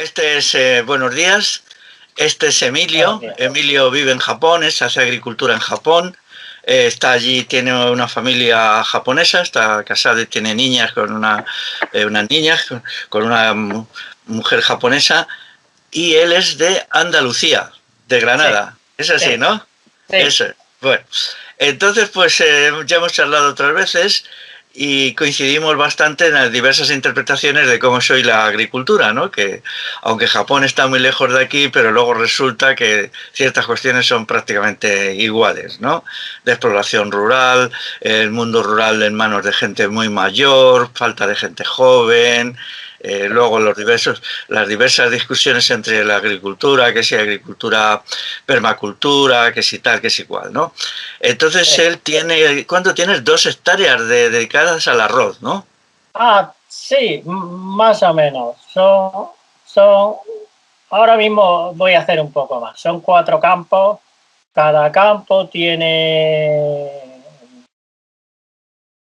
Este es, buenos días, este es Emilio. Buenos días. Emilio vive en Japón, hace agricultura en Japón. Está allí, tiene una familia japonesa, está casado y tiene niñas con unas niñas, con una mujer japonesa. Y él es de Andalucía, de Sí, Granada. Es así, sí, ¿no? sí. Eso es. Bueno, entonces pues ya hemos charlado otras veces y coincidimos bastante en las diversas interpretaciones de cómo soy la agricultura, ¿no? Que aunque Japón está muy lejos de aquí, pero luego resulta que ciertas cuestiones son prácticamente iguales, ¿no? Despoblación rural, el mundo rural en manos de gente muy mayor, falta de gente joven, luego las diversas discusiones entre la agricultura, que si agricultura, permacultura, que si tal, que si cual, ¿no? Entonces Sí. él tiene, ¿cuánto tienes? 2 hectáreas dedicadas al arroz, ¿no? Sí, más o menos. Ahora mismo voy a hacer un poco más. Son 4 campos. Cada campo tiene,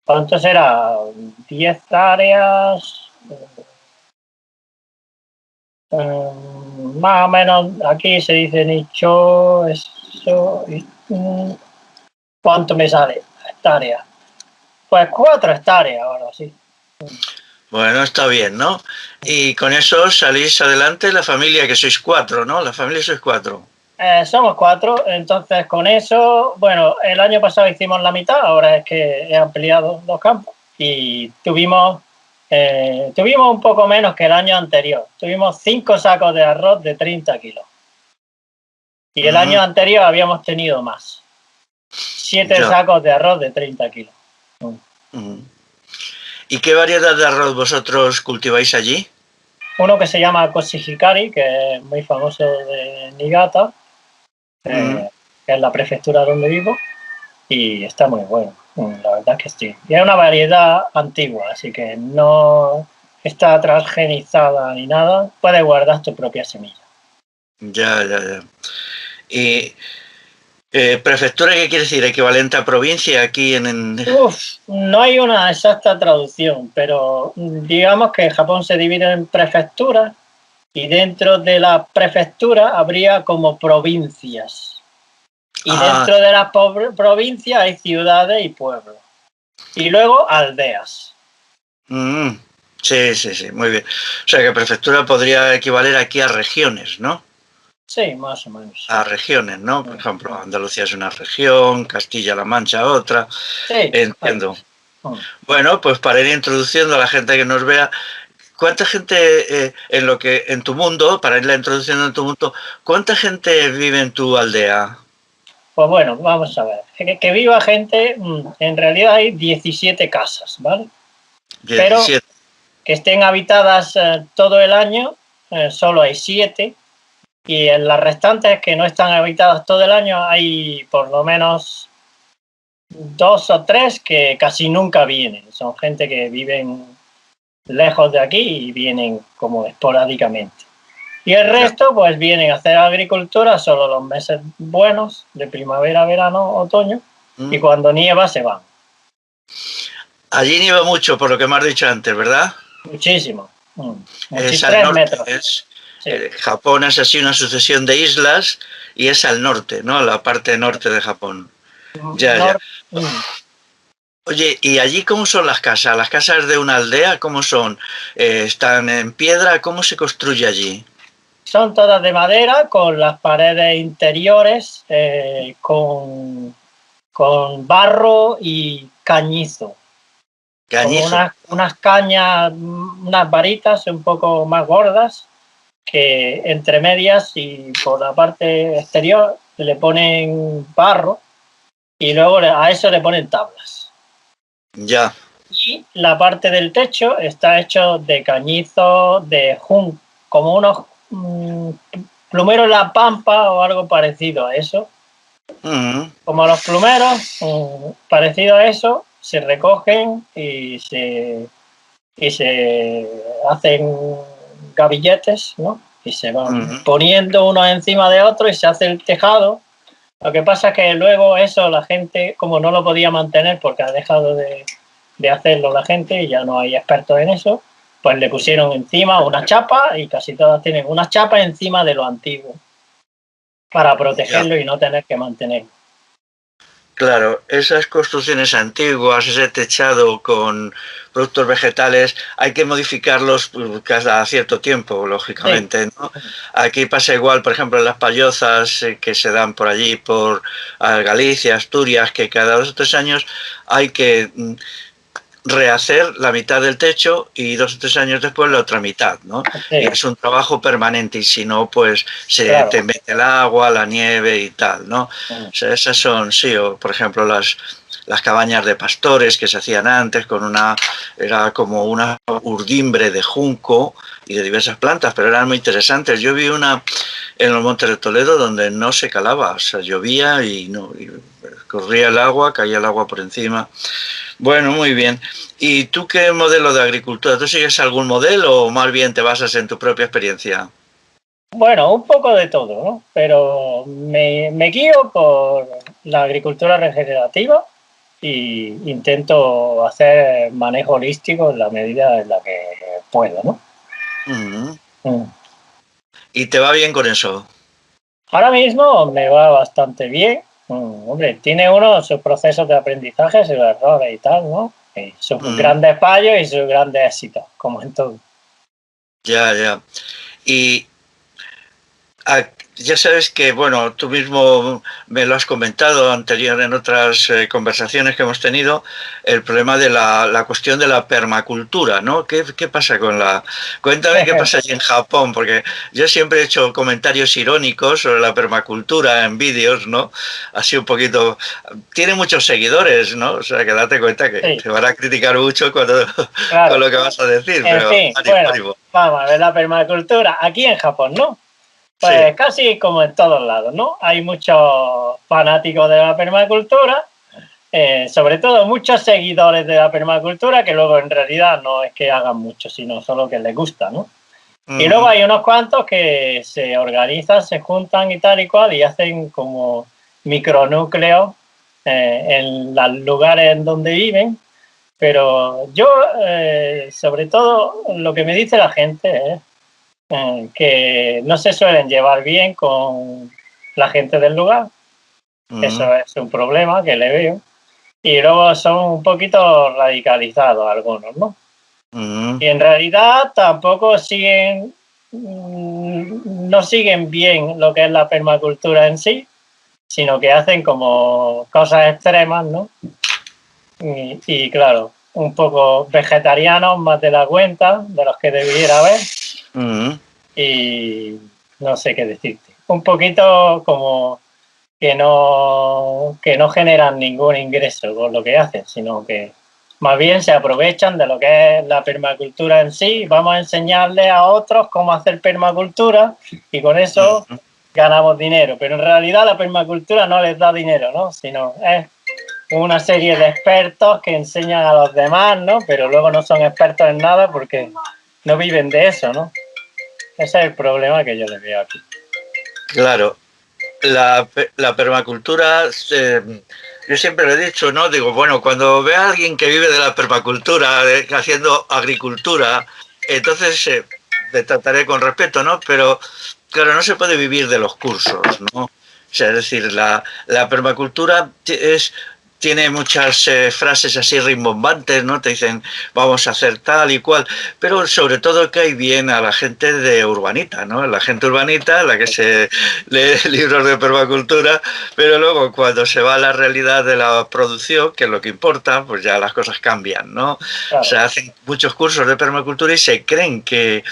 ¿cuánto será? 10 áreas. Más o menos, aquí se dice nicho, eso. ¿Cuánto me sale? Hectárea. Pues 4 hectáreas ahora sí. Bueno, está bien, ¿no? Y con eso salís adelante la familia, que sois 4, ¿no? La familia sois 4. Somos 4, entonces con eso, bueno, el año pasado hicimos la mitad, ahora es que he ampliado los campos y tuvimos un poco menos que el año anterior. Tuvimos 5 sacos de arroz de 30 kilos y el año anterior habíamos tenido más, 7 Ya. sacos de arroz de 30 kilos. ¿Y qué variedad de arroz vosotros cultiváis allí? Uno que se llama Koshihikari, que es muy famoso de Niigata, que es la prefectura donde vivo, y está muy bueno, la verdad es que sí. Y es una variedad antigua, así que no está transgenizada ni nada, puedes guardar tu propia semilla. Ya, ya, ya. ¿Y prefectura qué quiere decir? ¿Equivalente a provincia aquí en... No hay una exacta traducción, pero digamos que Japón se divide en prefecturas y dentro de la prefectura habría como provincias. Y dentro de las provincias hay ciudades y pueblos. Y luego aldeas. Sí, sí, sí, muy bien. O sea que prefectura podría equivaler aquí a regiones, ¿no? Sí, más o menos. A regiones, ¿no? Por ejemplo, Andalucía es una región, Castilla-La Mancha otra. Sí. Entiendo. Bueno, pues para ir introduciendo a la gente que nos vea, ¿cuánta gente en tu mundo, para irla introduciendo en tu mundo, cuánta gente vive en tu aldea? Pues bueno, vamos a ver. Que viva gente, en realidad hay 17 casas, ¿vale? 17. Pero que estén habitadas todo el año, solo hay 7. Y en las restantes que no están habitadas todo el año hay por lo menos 2 o 3 que casi nunca vienen. Son gente que viven lejos de aquí y vienen como esporádicamente. Y el resto pues vienen a hacer agricultura solo los meses buenos de primavera, verano, otoño, y cuando nieva se van. Allí nieva mucho, por lo que me has dicho antes, ¿verdad? Muchísimo. Es al 3 norte. metros. Sí. Japón es así una sucesión de islas y es al norte, ¿no? La parte norte de Japón. Ya, ya. Oye, ¿y allí cómo son las casas? ¿Las casas de una aldea cómo son? ¿Están en piedra? ¿Cómo se construye allí? Son todas de madera, con las paredes interiores, con barro y cañizo. Cañizo. Como unas cañas, unas varitas un poco más gordas, que entre medias y por la parte exterior le ponen barro y luego a eso le ponen tablas. Ya. Y la parte del techo está hecho de cañizo, de jun, como unos plumeros en la pampa o algo parecido a eso. Como los plumeros, parecido a eso, se recogen y se hacen gavilletes, ¿no? Y se van poniendo unos encima de otros y se hace el tejado. Lo que pasa es que luego eso la gente, como no lo podía mantener porque ha dejado de hacerlo la gente y ya no hay expertos en eso, pues le pusieron encima una chapa y casi todas tienen una chapa encima de lo antiguo para protegerlo y no tener que mantenerlo. Claro, esas construcciones antiguas, ese techado con productos vegetales, hay que modificarlos cada cierto tiempo, lógicamente, Sí. ¿no? Aquí pasa igual, por ejemplo, en las pallozas que se dan por allí, por Galicia, Asturias, que cada 2 o 3 años hay que rehacer la mitad del techo y 2 o 3 años después la otra mitad, ¿no? Sí. Y es un trabajo permanente y si no, pues te mete el agua, la nieve y tal, ¿no? O sea, esas son, sí, o por ejemplo las cabañas de pastores que se hacían antes era como una urdimbre de junco y de diversas plantas, pero eran muy interesantes. Yo vi una en los Montes de Toledo donde no se calaba, o sea, llovía y corría el agua, caía el agua por encima. Bueno, muy bien. ¿Y tú qué modelo de agricultura? ¿Tú sigues algún modelo o más bien te basas en tu propia experiencia? Bueno, un poco de todo, ¿no? Pero me guío por la agricultura regenerativa y intento hacer manejo holístico en la medida en la que puedo, ¿no? ¿Y te va bien con eso? Ahora mismo me va bastante bien. Hombre, tiene uno sus procesos de aprendizaje, sus errores y tal, ¿no? Y sus grandes fallos y sus grandes éxitos, como en todo. Ya. Y ya sabes que, bueno, tú mismo me lo has comentado anterior en otras conversaciones que hemos tenido, el problema de la cuestión de la permacultura, ¿no? ¿Qué pasa con la...? Cuéntame qué pasa allí en Japón, porque yo siempre he hecho comentarios irónicos sobre la permacultura en vídeos, ¿no? Así un poquito... Tiene muchos seguidores, ¿no? O sea, que date cuenta que te van a criticar mucho con lo que vas a decir, pero... En fin, bueno, vamos a ver la permacultura aquí en Japón, ¿no? Pues casi como en todos lados, ¿no? Hay muchos fanáticos de la permacultura, sobre todo muchos seguidores de la permacultura que luego en realidad no es que hagan mucho, sino solo que les gusta, ¿no? Y luego hay unos cuantos que se organizan, se juntan y tal y cual y hacen como micronúcleos en los lugares en donde viven. Pero yo, sobre todo, lo que me dice la gente es que no se suelen llevar bien con la gente del lugar. Eso es un problema que le veo. Y luego son un poquito radicalizados algunos, ¿no? Y en realidad tampoco no siguen bien lo que es la permacultura en sí, sino que hacen como cosas extremas, ¿no? Y claro, un poco vegetarianos más de la cuenta, de los que debiera haber. Y no sé qué decirte. Un poquito como que no generan ningún ingreso con lo que hacen, sino que más bien se aprovechan de lo que es la permacultura en sí. Vamos a enseñarle a otros cómo hacer permacultura y con eso ganamos dinero. Pero en realidad la permacultura no les da dinero, ¿no? Sino es una serie de expertos que enseñan a los demás, ¿no? Pero luego no son expertos en nada porque no viven de eso, ¿no? Ese es el problema que yo le veo aquí. Claro. La permacultura, yo siempre lo he dicho, ¿no? Digo, bueno, cuando vea a alguien que vive de la permacultura, haciendo agricultura, entonces le trataré con respeto, ¿no? Pero, claro, no se puede vivir de los cursos, ¿no? O sea, es decir, la permacultura tiene muchas frases así rimbombantes, ¿no? Te dicen, vamos a hacer tal y cual, pero sobre todo cae bien a la gente de urbanita, ¿no? La gente urbanita, la que se lee libros de permacultura, pero luego cuando se va a la realidad de la producción, que es lo que importa, pues ya las cosas cambian, ¿no? Claro. O sea, hacen muchos cursos de permacultura y se creen que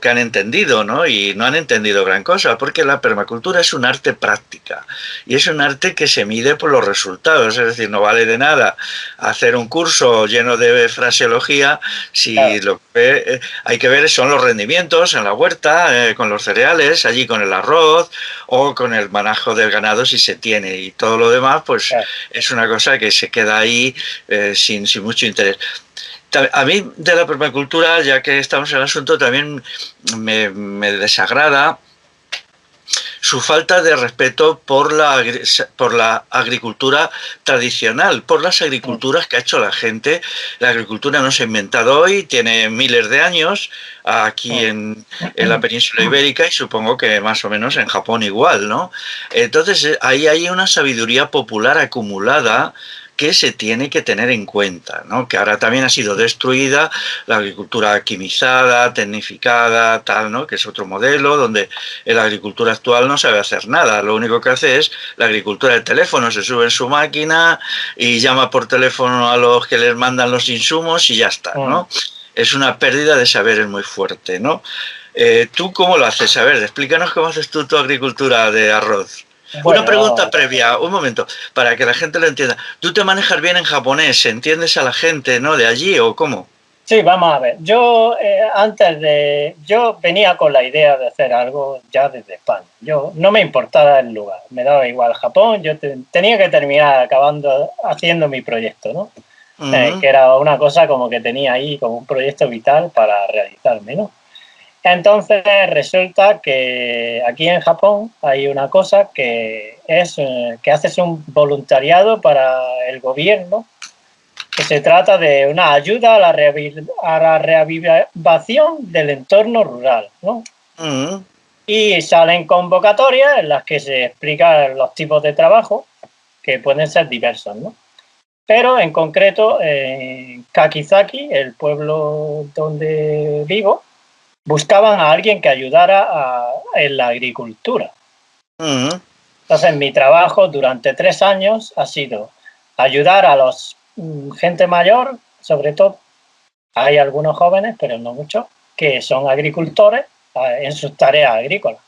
han entendido, ¿no? Y no han entendido gran cosa, porque la permacultura es un arte práctica y es un arte que se mide por los resultados, es decir, no vale de nada hacer un curso lleno de fraseología si lo que hay que ver son los rendimientos en la huerta, con los cereales, allí con el arroz o con el manejo del ganado si se tiene, y todo lo demás pues es una cosa que se queda ahí sin mucho interés. A mí de la permacultura, ya que estamos en el asunto, también me desagrada su falta de respeto por la agricultura tradicional, por las agriculturas que ha hecho la gente. La agricultura no se ha inventado hoy, tiene miles de años aquí en la península ibérica y supongo que más o menos en Japón igual, ¿no? Entonces ahí hay una sabiduría popular acumulada que se tiene que tener en cuenta, ¿no? Que ahora también ha sido destruida la agricultura quimizada, tecnificada, tal, ¿no? Que es otro modelo donde la agricultura actual no sabe hacer nada. Lo único que hace es la agricultura de teléfono, se sube en su máquina y llama por teléfono a los que les mandan los insumos y ya está, ¿no? Es una pérdida de saberes muy fuerte, ¿no? ¿Tú cómo lo haces? A ver, explícanos cómo haces tú tu agricultura de arroz. Una pregunta previa, un momento, para que la gente lo entienda. ¿Tú te manejas bien en japonés? ¿Entiendes a la gente, no, de allí o cómo? Sí, vamos a ver. Yo yo venía con la idea de hacer algo ya desde España. Yo no me importaba el lugar, me daba igual Japón. Yo tenía que terminar acabando haciendo mi proyecto, ¿no? Que era una cosa como que tenía ahí como un proyecto vital para realizarme, ¿no? Entonces resulta que aquí en Japón hay una cosa que es que haces un voluntariado para el gobierno, que se trata de una ayuda a la reavivación del entorno rural, ¿no? Y salen convocatorias en las que se explican los tipos de trabajo, que pueden ser diversos, ¿no? Pero en concreto, en Kakizaki, el pueblo donde vivo, buscaban a alguien que ayudara en la agricultura. Entonces, mi trabajo durante 3 años ha sido ayudar a los gente mayor, sobre todo, hay algunos jóvenes, pero no muchos, que son agricultores en sus tareas agrícolas.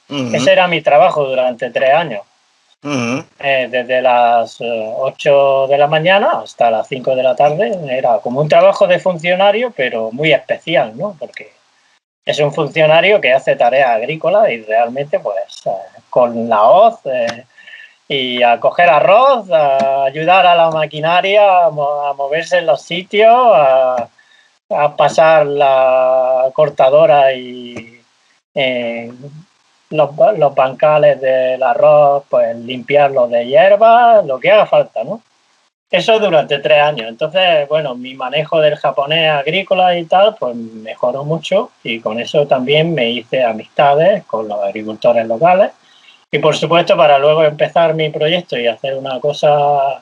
Ese era mi trabajo durante 3 años. Desde las 8 de la mañana hasta las 5 de la tarde. Era como un trabajo de funcionario, pero muy especial, ¿no? Porque es un funcionario que hace tareas agrícolas y realmente, pues, con la hoz y a coger arroz, a ayudar a la maquinaria a moverse en los sitios, a pasar la cortadora y los bancales del arroz, pues limpiarlos de hierba, lo que haga falta, ¿no? Eso durante 3 años. Entonces, bueno, mi manejo del japonés agrícola y tal, pues mejoró mucho y con eso también me hice amistades con los agricultores locales. Y por supuesto, para luego empezar mi proyecto y hacer una cosa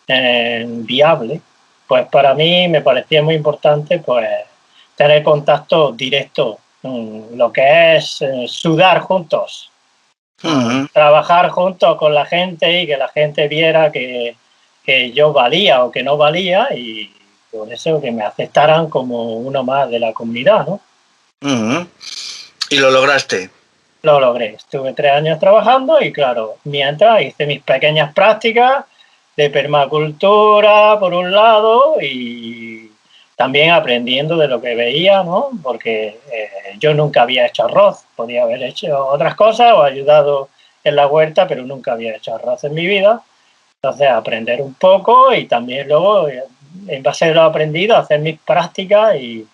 viable, pues para mí me parecía muy importante pues tener contacto directo, lo que es sudar juntos, trabajar juntos con la gente y que la gente viera que yo valía o que no valía y por eso que me aceptaran como uno más de la comunidad, ¿no? ¿Y lo lograste? Lo logré. Estuve 3 años trabajando y claro, mientras hice mis pequeñas prácticas de permacultura por un lado y también aprendiendo de lo que veía, ¿no? Porque yo nunca había hecho arroz, podía haber hecho otras cosas o ayudado en la huerta, pero nunca había hecho arroz en mi vida. Entonces, aprender un poco y también luego, en base a lo aprendido, hacer mis prácticas y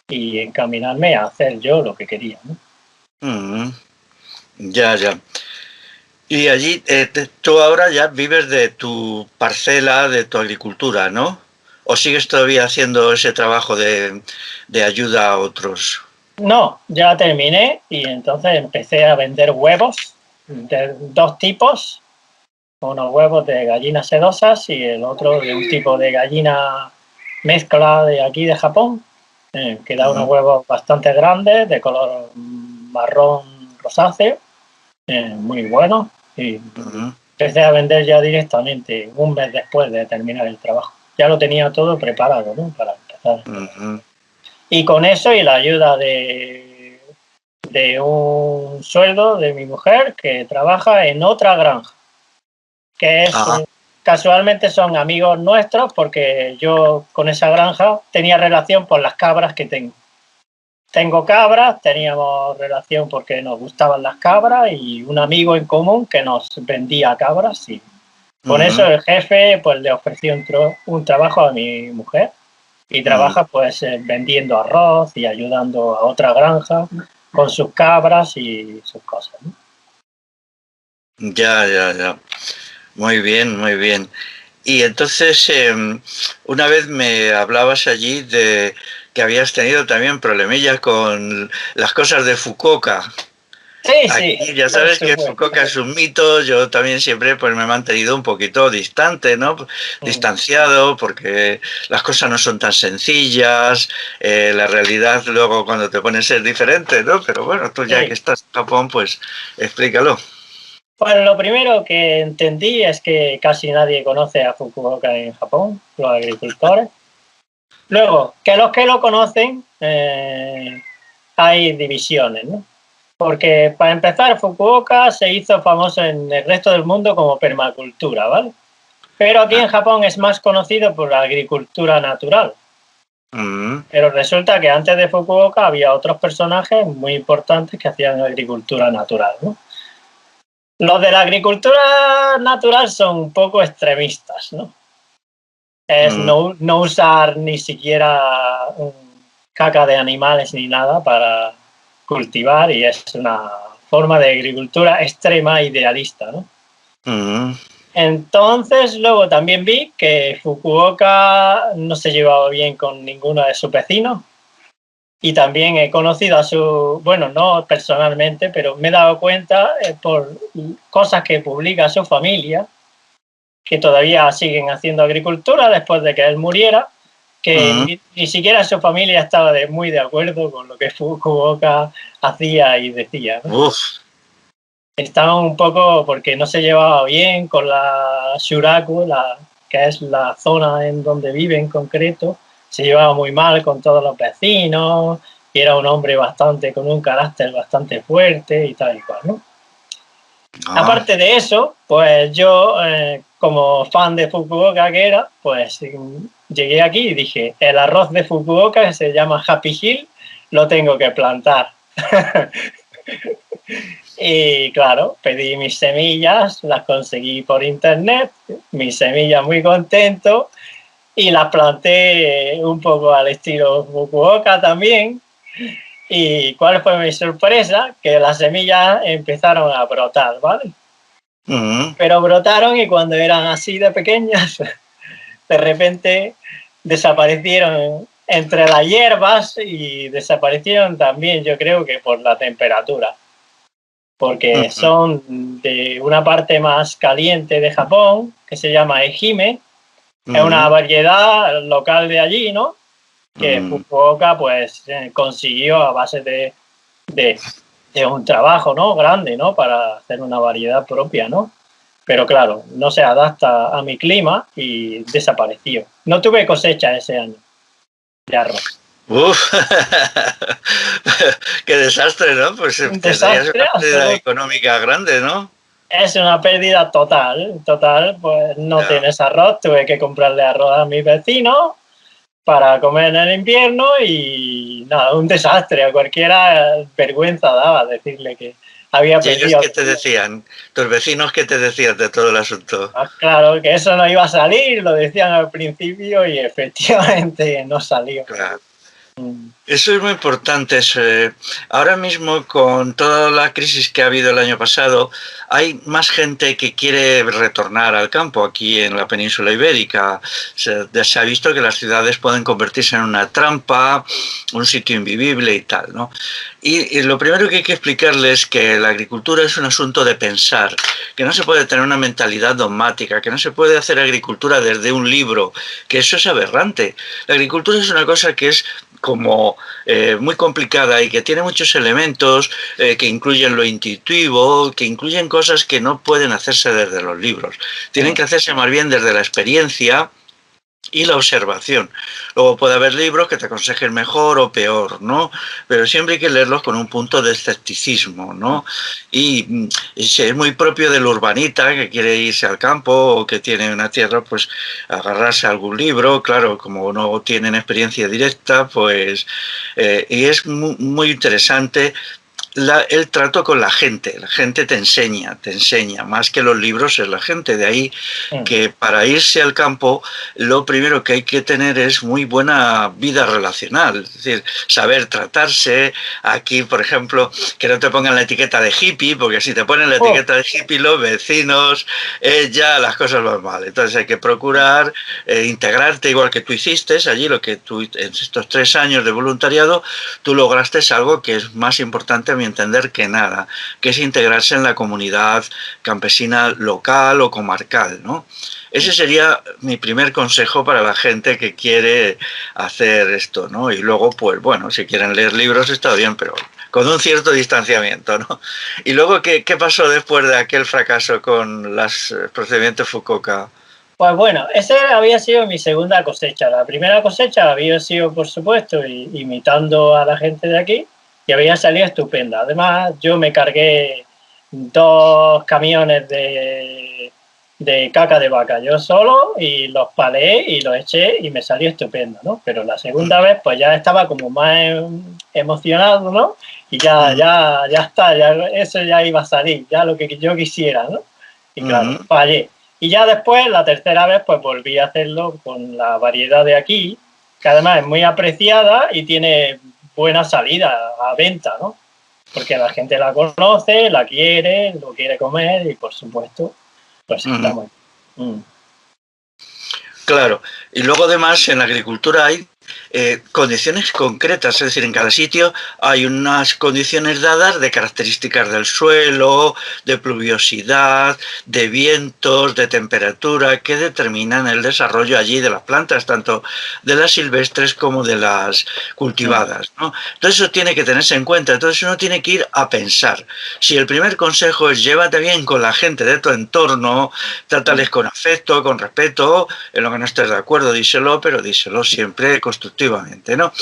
encaminarme a hacer yo lo que quería, ¿no? Ya, ya. Y allí, tú ahora ya vives de tu parcela, de tu agricultura, ¿no? ¿O sigues todavía haciendo ese trabajo de ayuda a otros? No, ya terminé y entonces empecé a vender huevos de 2 tipos, unos huevos de gallinas sedosas y el otro de un tipo de gallina mezcla de aquí de Japón, que da unos huevos bastante grandes, de color marrón rosáceo, muy buenos. Y empecé a vender ya directamente un mes después de terminar el trabajo. Ya lo tenía todo preparado, ¿no? Para empezar. Y con eso y la ayuda de un sueldo de mi mujer que trabaja en otra granja, que es casualmente son amigos nuestros porque yo con esa granja tenía relación por las cabras que tengo. Tengo cabras, teníamos relación porque nos gustaban las cabras y un amigo en común que nos vendía cabras y con eso el jefe pues le ofreció un trabajo a mi mujer y trabaja pues vendiendo arroz y ayudando a otra granja con sus cabras y sus cosas, ¿no? Ya, ya, ya. Muy bien, muy bien. Y entonces, una vez me hablabas allí de que habías tenido también problemillas con las cosas de Fukuoka. Sí, sí, Aquí ya por sabes que supuesto. Fukuoka es un mito, yo también siempre pues me he mantenido un poquito distante, ¿no? Mm. Distanciado, porque las cosas no son tan sencillas, la realidad luego cuando te pones es diferente, ¿no? Pero bueno, tú ya que Sí. estás en Japón, pues explícalo. Bueno, lo primero que entendí es que casi nadie conoce a Fukuoka en Japón, los agricultores. Luego, que los que lo conocen, hay divisiones, ¿no? Porque para empezar, Fukuoka se hizo famoso en el resto del mundo como permacultura, ¿vale? Pero aquí Ah, en Japón es más conocido por la agricultura natural. mm, Pero resulta que antes de Fukuoka había otros personajes muy importantes que hacían agricultura natural, ¿no? Los de la agricultura natural son un poco extremistas, ¿no? Es mm, no usar ni siquiera caca de animales ni nada para cultivar y es una forma de agricultura extrema idealista, ¿no? mm, Entonces, luego también vi que Fukuoka no se llevaba bien con ninguno de sus vecinos y también he conocido a su, bueno, no personalmente, pero me he dado cuenta por cosas que publica su familia, que todavía siguen haciendo agricultura después de que él muriera, que mm. ni siquiera su familia estaba muy de acuerdo con lo que Fukuoka hacía y decía, ¿no? Uf, Estaban un poco porque no se llevaba bien con la Shuraku, que es la zona en donde vive en concreto, se llevaba muy mal con todos los vecinos y era un hombre bastante con un carácter bastante fuerte y tal y cual, ¿no? ah, Aparte de eso, pues yo, como fan de Fukuoka que era, pues llegué aquí y dije, el arroz de Fukuoka, que se llama Happy Hill, lo tengo que plantar. Y claro, pedí mis semillas, las conseguí por internet, mis semillas muy contento, y las planté un poco al estilo Fukuoka también. ¿Y cuál fue mi sorpresa? Que las semillas empezaron a brotar, ¿vale? mm. Pero brotaron y cuando eran así de pequeñas, de repente desaparecieron entre las hierbas y desaparecieron también, yo creo que por la temperatura, porque Ujú, son de una parte más caliente de Japón, que se llama Ehime, es una ujú, variedad local de allí, ¿no? Que ujú. Fukuoka pues consiguió a base de, de un trabajo, ¿no? Grande, ¿no? Para hacer una variedad propia, ¿no? Pero claro, no se adapta a mi clima y desapareció. No tuve cosecha ese año de arroz. Uf, qué desastre, ¿no? Pues Un tendrías desastre una pérdida absoluto. económica grande, ¿no? Es una pérdida total, total, pues no Ya. tienes arroz, tuve que comprarle arroz a mis vecinos para comer en el invierno y nada, un desastre, a cualquiera vergüenza daba decirle que había ¿Y ellos perdido. qué te decían? ¿Tus vecinos qué te decían de todo el asunto? Ah, claro, que eso no iba a salir, lo decían al principio y efectivamente no salió. Claro. Mm. Eso es muy importante. Ahora mismo, con toda la crisis que ha habido el año pasado, hay más gente que quiere retornar al campo aquí en la península ibérica. Se ha visto que las ciudades pueden convertirse en una trampa, un sitio invivible y tal, ¿no? Y lo primero que hay que explicarles es que la agricultura es un asunto de pensar, que no se puede tener una mentalidad dogmática, que no se puede hacer agricultura desde un libro, que eso es aberrante. La agricultura es una cosa que es como muy complicada y que tiene muchos elementos que incluyen lo intuitivo, que incluyen cosas que no pueden hacerse desde los libros. Tienen que hacerse más bien desde la experiencia y la observación. Luego puede haber libros que te aconsejen mejor o peor, ¿no? Pero siempre hay que leerlos con un punto de escepticismo, ¿no? Y si es muy propio del urbanita que quiere irse al campo o que tiene una tierra, pues agarrarse a algún libro, claro, como no tienen experiencia directa, pues... y es muy, muy interesante el trato con la gente te enseña, más que los libros es la gente, de ahí que para irse al campo lo primero que hay que tener es muy buena vida relacional, es decir, saber tratarse, aquí por ejemplo, que no te pongan la etiqueta de hippie, porque si te ponen la etiqueta de hippie los vecinos, ya las cosas van mal, entonces hay que procurar integrarte igual que tú hiciste allí, lo que tú en estos 3 años de voluntariado, tú lograste algo que es más importante a mi entender que nada, que es integrarse en la comunidad campesina local o comarcal, ¿no? Ese sería mi primer consejo para la gente que quiere hacer esto, ¿no? Y luego, pues bueno, si quieren leer libros está bien, pero con un cierto distanciamiento, ¿no? Y luego, ¿qué pasó después de aquel fracaso con los procedimientos Fukuoka? Pues bueno, esa había sido mi segunda cosecha. La primera cosecha había sido, por supuesto, imitando a la gente de aquí y había salido estupenda. Además, yo me cargué 2 camiones de caca de vaca yo solo y los palé y los eché y me salió estupendo, ¿no? Pero la segunda vez pues ya estaba como más emocionado, ¿no? Y ya está, ya, eso ya iba a salir, ya lo que yo quisiera, ¿no? Y claro, fallé. Y ya después, la tercera vez, pues volví a hacerlo con la variedad de aquí, que además es muy apreciada y tiene buena salida a venta, ¿no? Porque la gente la conoce, la quiere, lo quiere comer y, por supuesto, pues está muy bien. Claro. Y luego, además, en la agricultura hay condiciones concretas, es decir, en cada sitio hay unas condiciones dadas de características del suelo, de pluviosidad, de vientos, de temperatura, que determinan el desarrollo allí de las plantas, tanto de las silvestres como de las cultivadas, ¿no? Entonces eso tiene que tenerse en cuenta, entonces uno tiene que ir a pensar. Si el primer consejo es llévate bien con la gente de tu entorno, trátales con afecto, con respeto, en lo que no estés de acuerdo, díselo, pero díselo siempre constructivamente, ¿no?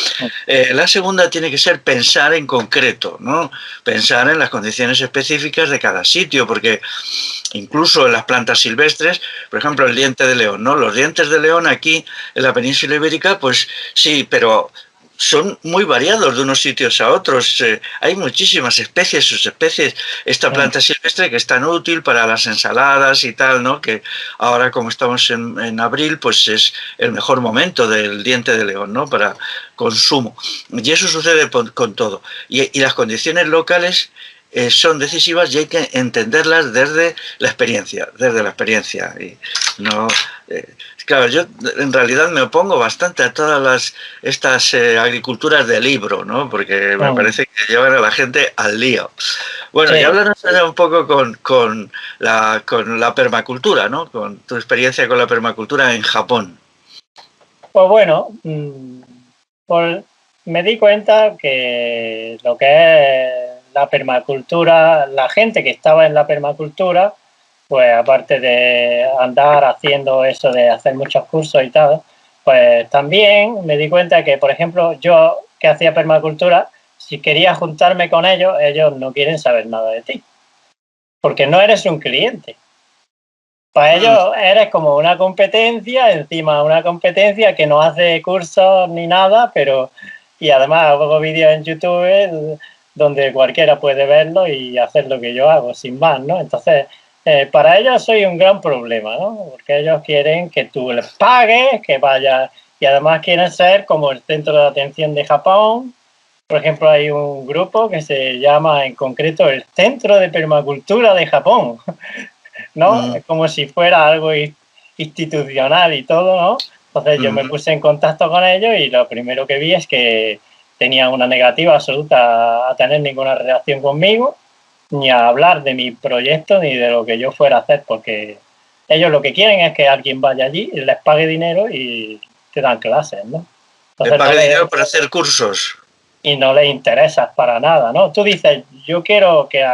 La segunda tiene que ser pensar en concreto, ¿no? Pensar en las condiciones específicas de cada sitio, porque incluso en las plantas silvestres, por ejemplo, el diente de león, ¿no? Los dientes de león aquí en la península ibérica, pues sí, pero son muy variados de unos sitios a otros. Hay muchísimas especies, subespecies. Esta planta silvestre que es tan útil para las ensaladas y tal, ¿no? Que ahora, como estamos en abril, pues es el mejor momento del diente de león, ¿no? Para consumo. Y eso sucede con todo. Y las condiciones locales son decisivas y hay que entenderlas desde la experiencia, Y no, claro, yo en realidad me opongo bastante a todas estas agriculturas de libro, ¿no? Porque me parece que llevan a la gente al lío. Bueno, y háblanos allá un poco con la permacultura, ¿no? Con tu experiencia con la permacultura en Japón. Pues bueno, me di cuenta que lo que es la permacultura, la gente que estaba en la permacultura, pues aparte de andar haciendo eso de hacer muchos cursos y tal, pues también me di cuenta que, por ejemplo, yo que hacía permacultura, si quería juntarme con ellos, ellos no quieren saber nada de ti, porque no eres un cliente. Para ellos eres como una competencia, encima una competencia que no hace cursos ni nada, pero y además hago vídeos en YouTube donde cualquiera puede verlo y hacer lo que yo hago, sin más, ¿no? Entonces, para ellos soy un gran problema, ¿no? Porque ellos quieren que tú les pagues, que vayas, y además quieren ser como el centro de atención de Japón. Por ejemplo, hay un grupo que se llama en concreto el Centro de Permacultura de Japón, ¿no? Es como si fuera algo institucional y todo, ¿no? Entonces yo me puse en contacto con ellos y lo primero que vi es que tenían una negativa absoluta a tener ninguna relación conmigo, ni a hablar de mi proyecto, ni de lo que yo fuera a hacer, porque ellos lo que quieren es que alguien vaya allí, les pague dinero y te dan clases, ¿no? Entonces, ¿te pague dinero para hacer cursos? Y no les interesas para nada, ¿no? Tú dices, yo quiero que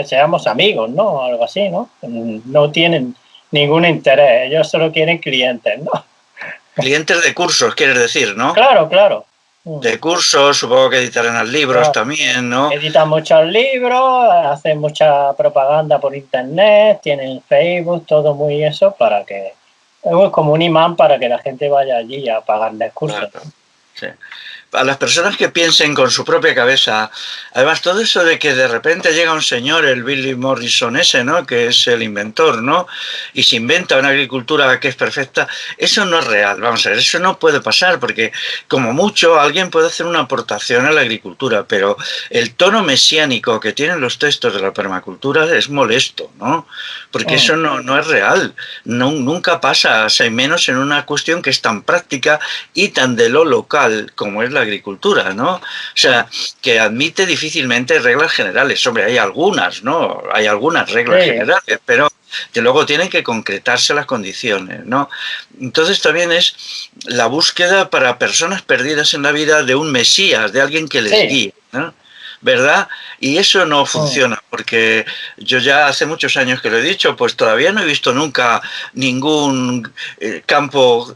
seamos amigos, ¿no? Algo así, ¿no? No tienen ningún interés, ellos solo quieren clientes, ¿no? Clientes de cursos, quieres decir, ¿no? Claro, claro. De cursos, supongo que editarán libros también, ¿no? Editan muchos libros, hacen mucha propaganda por internet, tienen Facebook, todo muy eso, para que es como un imán para que la gente vaya allí a pagarles cursos. Claro, sí. a las personas que piensen con su propia cabeza, además todo eso de que de repente llega un señor, el Billy Morrison ese, ¿no? Que es el inventor, ¿no? Y se inventa una agricultura que es perfecta, eso no es real, vamos a ver, eso no puede pasar, porque como mucho alguien puede hacer una aportación a la agricultura, pero el tono mesiánico que tienen los textos de la permacultura es molesto, ¿no? Porque eso no es real, nunca pasa, o sea, menos en una cuestión que es tan práctica y tan de lo local como es la agricultura, ¿no? O sea, que admite difícilmente reglas generales. Hombre, hay algunas, ¿no? Hay algunas reglas generales, pero que luego tienen que concretarse las condiciones, ¿no? Entonces también es la búsqueda para personas perdidas en la vida de un mesías, de alguien que les guíe, ¿no? ¿Verdad? Y eso no funciona, porque yo ya hace muchos años que lo he dicho, pues todavía no he visto nunca ningún campo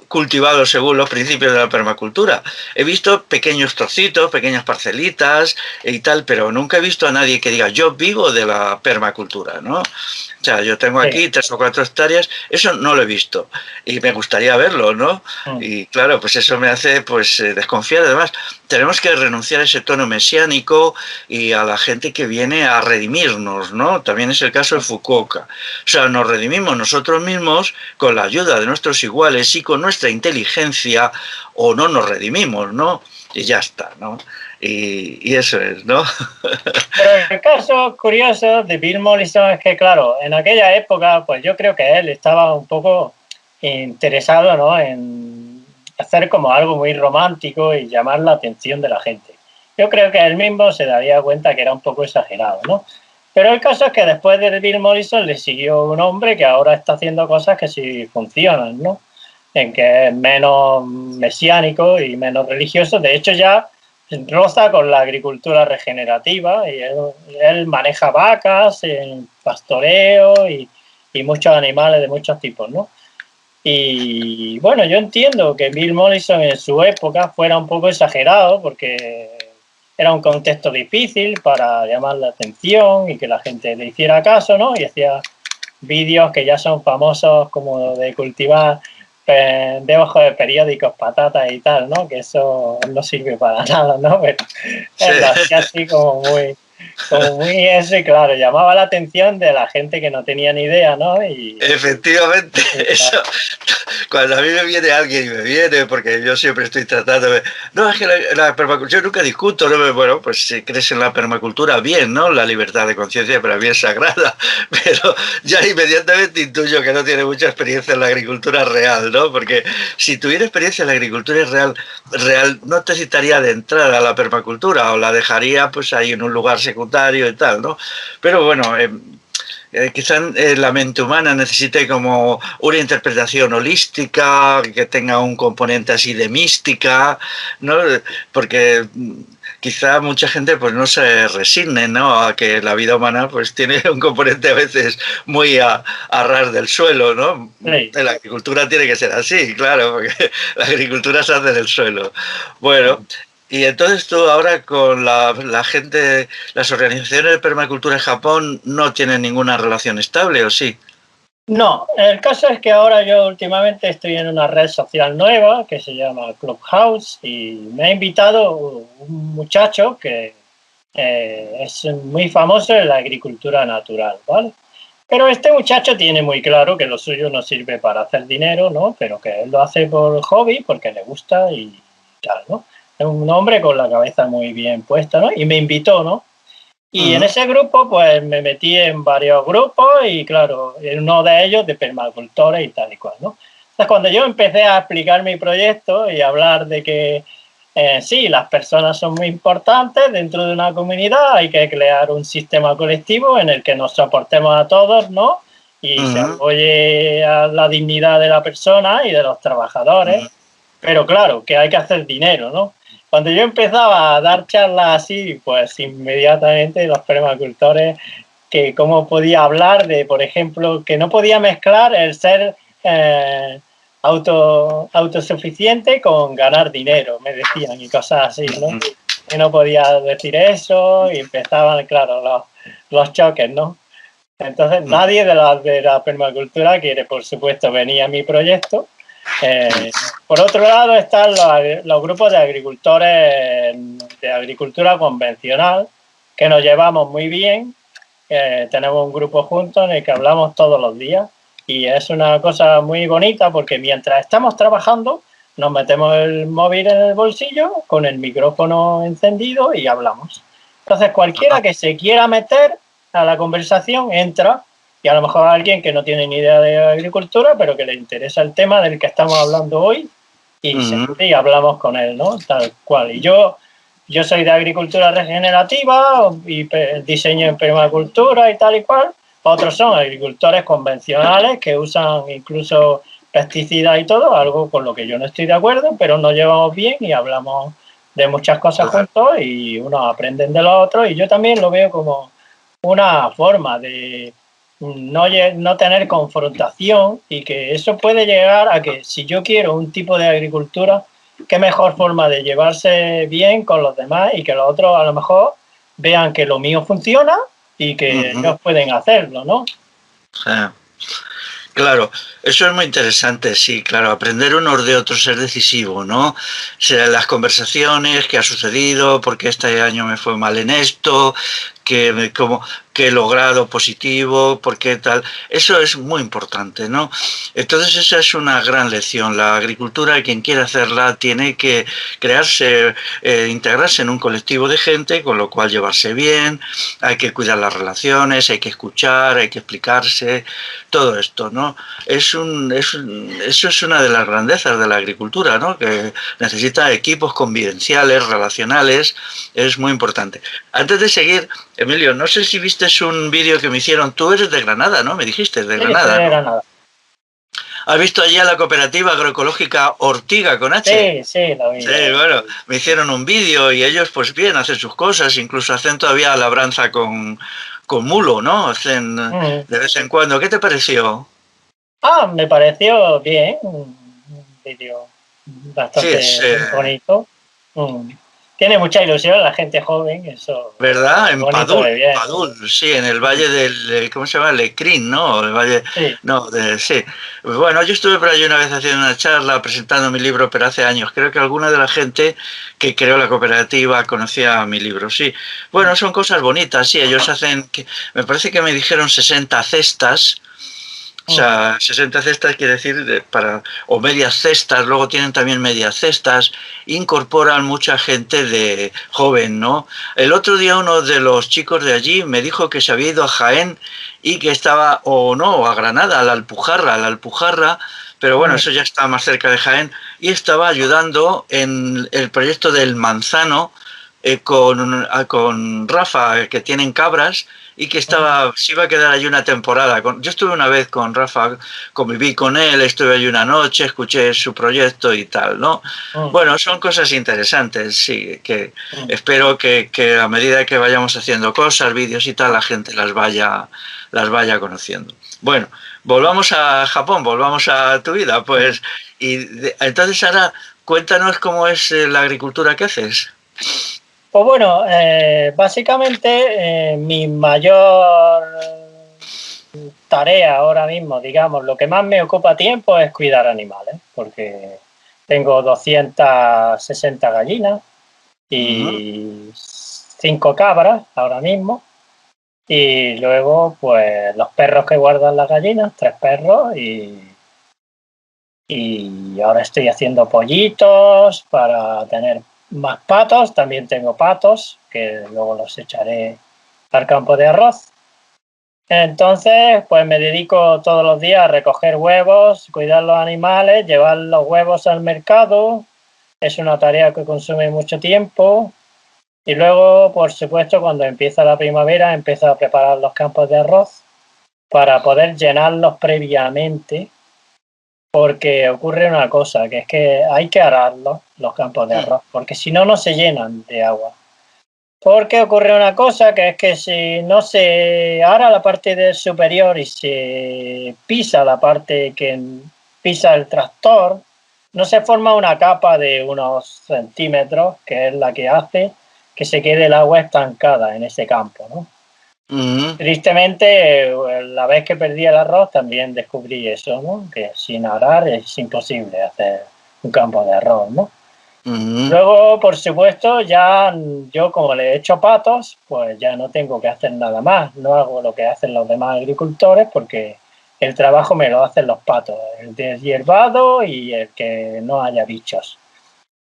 cultivado según los principios de la permacultura. He visto pequeños trocitos, pequeñas parcelitas y tal, pero nunca he visto a nadie que diga yo vivo de la permacultura, ¿no? O sea, yo tengo aquí 3 o 4 hectáreas, eso no lo he visto y me gustaría verlo, ¿no? Y claro, pues eso me hace pues desconfiar. Además, tenemos que renunciar a ese tono mesiánico y a la gente que viene a redimirnos, ¿no? También es el caso de Fukuoka. O sea, nos redimimos nosotros mismos con la ayuda de nuestros iguales y con nuestra inteligencia, o no nos redimimos, ¿no? Y ya está, ¿no? Y eso es, ¿no? Pero el caso curioso de Bill Mollison es que, claro, en aquella época, pues yo creo que él estaba un poco interesado, ¿no?, en hacer como algo muy romántico y llamar la atención de la gente. Yo creo que él mismo se daría cuenta que era un poco exagerado, ¿no? Pero el caso es que después de Bill Mollison le siguió un hombre que ahora está haciendo cosas que sí funcionan, ¿no? En que es menos mesiánico y menos religioso. De hecho, ya roza con la agricultura regenerativa y él maneja vacas, pastoreo y muchos animales de muchos tipos, ¿no? Y bueno, yo entiendo que Bill Mollison en su época fuera un poco exagerado porque era un contexto difícil para llamar la atención y que la gente le hiciera caso, ¿no? Y hacía vídeos que ya son famosos como de cultivar debajo de periódicos patatas y tal, ¿no? Que eso no sirve para nada, ¿no? Pero él lo hacía así como muy eso, y claro, llamaba la atención de la gente que no tenía ni idea, ¿no? Y efectivamente, eso, cuando a mí me viene alguien y me viene, porque yo siempre estoy tratando de... No, es que la permacultura, yo nunca discuto, ¿no? Bueno, pues si crees en la permacultura, bien, ¿no? La libertad de conciencia para mí es sagrada, pero ya inmediatamente intuyo que no tiene mucha experiencia en la agricultura real, ¿no? Porque si tuviera experiencia en la agricultura real no te citaría de entrada a la permacultura, o la dejaría pues ahí en un lugar secundario y tal, ¿no? Pero bueno... quizá la mente humana necesite como una interpretación holística, que tenga un componente así de mística, ¿no? Porque quizá mucha gente pues no se resigne, ¿no?, a que la vida humana pues tiene un componente a veces muy a ras del suelo, ¿no? sí. La agricultura tiene que ser así, claro, porque la agricultura se hace del suelo. Bueno, y entonces tú ahora con la gente, las organizaciones de permacultura en Japón no tienen ninguna relación estable, ¿o sí? No, el caso es que ahora yo últimamente estoy en una red social nueva que se llama Clubhouse y me ha invitado un muchacho que es muy famoso en la agricultura natural, ¿vale? Pero este muchacho tiene muy claro que lo suyo no sirve para hacer dinero, ¿no? Pero que él lo hace por hobby, porque le gusta y tal, ¿no? Es un hombre con la cabeza muy bien puesta, ¿no? Y me invitó, ¿no? Y en ese grupo, pues me metí en varios grupos y, claro, en uno de ellos de permacultores y tal y cual, ¿no? Entonces, cuando yo empecé a explicar mi proyecto y a hablar de que sí, las personas son muy importantes dentro de una comunidad, hay que crear un sistema colectivo en el que nos soportemos a todos, ¿no? Y se apoye a la dignidad de la persona y de los trabajadores, pero claro, que hay que hacer dinero, ¿no? Cuando yo empezaba a dar charlas así, pues inmediatamente los permacultores, que cómo podía hablar de, por ejemplo, que no podía mezclar el ser autosuficiente con ganar dinero, me decían, y cosas así, ¿no? Que no podía decir eso y empezaban, claro, los choques, ¿no? Entonces nadie de la permacultura quiere, por supuesto, venir a mi proyecto, Por otro lado están los grupos de agricultores de agricultura convencional, que nos llevamos muy bien. Tenemos un grupo juntos en el que hablamos todos los días y es una cosa muy bonita porque mientras estamos trabajando nos metemos el móvil en el bolsillo con el micrófono encendido y hablamos. Entonces cualquiera que se quiera meter a la conversación entra, y a lo mejor alguien que no tiene ni idea de agricultura pero que le interesa el tema del que estamos hablando hoy y hablamos con él, ¿no? Tal cual. Y yo soy de agricultura regenerativa y diseño en permacultura y tal y cual. Otros son agricultores convencionales que usan incluso pesticidas y todo, algo con lo que yo no estoy de acuerdo, pero nos llevamos bien y hablamos de muchas cosas juntos y unos aprenden de los otros, y yo también lo veo como una forma de no tener confrontación, y que eso puede llegar a que si yo quiero un tipo de agricultura, qué mejor forma de llevarse bien con los demás y que los otros a lo mejor vean que lo mío funciona y que ellos pueden hacerlo, ¿no? Claro, eso es muy interesante, sí, claro, aprender unos de otros es decisivo, ¿no? Las conversaciones, qué ha sucedido, por qué este año me fue mal en esto, qué he logrado positivo, por qué tal, eso es muy importante, ¿no? Entonces esa es una gran lección. La agricultura, quien quiera hacerla, tiene que crearse, integrarse en un colectivo de gente, con lo cual llevarse bien, hay que cuidar las relaciones, hay que escuchar, hay que explicarse, todo esto, ¿no? Eso es una de las grandezas de la agricultura, ¿no? Que necesita equipos convivenciales, relacionales, es muy importante. Antes de seguir, Emilio, no sé si viste un vídeo que me hicieron. Tú eres de Granada, ¿no? Me dijiste, de Granada, de ¿no? Granada. ¿Has visto allí a la cooperativa agroecológica Ortiga con H? Sí, lo vi. Sí, bueno, me hicieron un vídeo y ellos pues bien, hacen sus cosas, incluso hacen todavía labranza con mulo, ¿no? Hacen de vez en cuando. ¿Qué te pareció? Me pareció bien, un vídeo bastante bonito. Tiene mucha ilusión la gente joven, eso. ¿Verdad? En Padul, sí, en el valle del, ¿cómo se llama? Lecrín, ¿no? El valle, sí. No, sí. Bueno, yo estuve por allí una vez haciendo una charla, presentando mi libro, pero hace años. Creo que alguna de la gente que creó la cooperativa conocía mi libro, sí. Bueno, son cosas bonitas, sí. Ellos hacen, me parece que me dijeron 60 cestas. O sea, 60 cestas quiere decir o medias cestas, luego tienen también medias cestas, incorporan mucha gente de joven, ¿no? El otro día uno de los chicos de allí me dijo que se había ido a Jaén y que estaba, o no, a Granada, a la Alpujarra, pero bueno, eso ya está más cerca de Jaén, y estaba ayudando en el proyecto del manzano con Rafa, que tienen cabras, y que se iba a quedar allí una temporada. Yo estuve una vez con Rafa, conviví con él, estuve allí una noche, escuché su proyecto y tal, ¿no? Bueno, son cosas interesantes, sí, que espero que a medida que vayamos haciendo cosas, vídeos y tal, la gente las vaya conociendo. Bueno, volvamos a Japón, volvamos a tu vida, pues, entonces ahora cuéntanos cómo es la agricultura que haces. Pues bueno, básicamente mi mayor tarea ahora mismo, digamos, lo que más me ocupa tiempo es cuidar animales, porque tengo 260 gallinas y 5 cabras ahora mismo, y luego pues los perros que guardan las gallinas, 3 perros, y ahora estoy haciendo pollitos para tener más patos. También tengo patos que luego los echaré al campo de arroz. Entonces, pues me dedico todos los días a recoger huevos, cuidar los animales, llevar los huevos al mercado. Es una tarea que consume mucho tiempo. Y luego, por supuesto, cuando empieza la primavera, empiezo a preparar los campos de arroz para poder llenarlos previamente, porque ocurre una cosa, que es que hay que ararlos, los campos de arroz, porque si no, no se llenan de agua. Porque ocurre una cosa, que es que si no se ara la parte superior y se pisa la parte que pisa el tractor, no se forma una capa de unos centímetros, que es la que hace que se quede el agua estancada en ese campo, ¿no? Tristemente, la vez que perdí el arroz también descubrí eso, ¿no? Que sin arar es imposible hacer un campo de arroz, ¿no? Luego, por supuesto, ya yo como le he hecho patos, pues ya no tengo que hacer nada más. No hago lo que hacen los demás agricultores porque el trabajo me lo hacen los patos, el deshiervado y el que no haya bichos.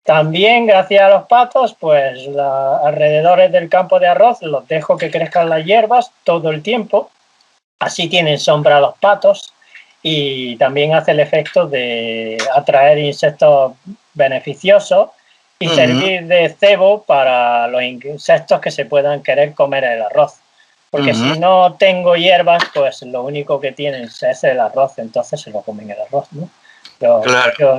También, gracias a los patos, pues alrededores del campo de arroz los dejo que crezcan las hierbas todo el tiempo. Así tienen sombra los patos y también hace el efecto de atraer insectos beneficiosos y servir de cebo para los insectos que se puedan querer comer el arroz. Porque si no tengo hierbas, pues lo único que tienen es el arroz, entonces se lo comen el arroz, ¿no? Yo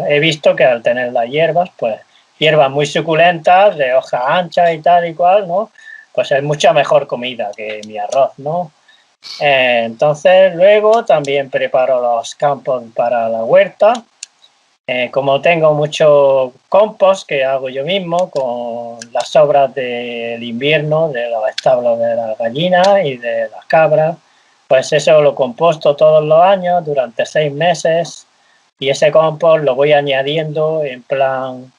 he visto que al tener las hierbas, pues hierbas muy suculentas, de hoja ancha y tal y cual, ¿no? Pues es mucha mejor comida que mi arroz, ¿no? Entonces luego también preparo los campos para la huerta. Como tengo mucho compost que hago yo mismo con las sobras del invierno, de los establos de las gallinas y de las cabras, pues eso lo composto todos los años durante 6 meses y ese compost lo voy añadiendo en plan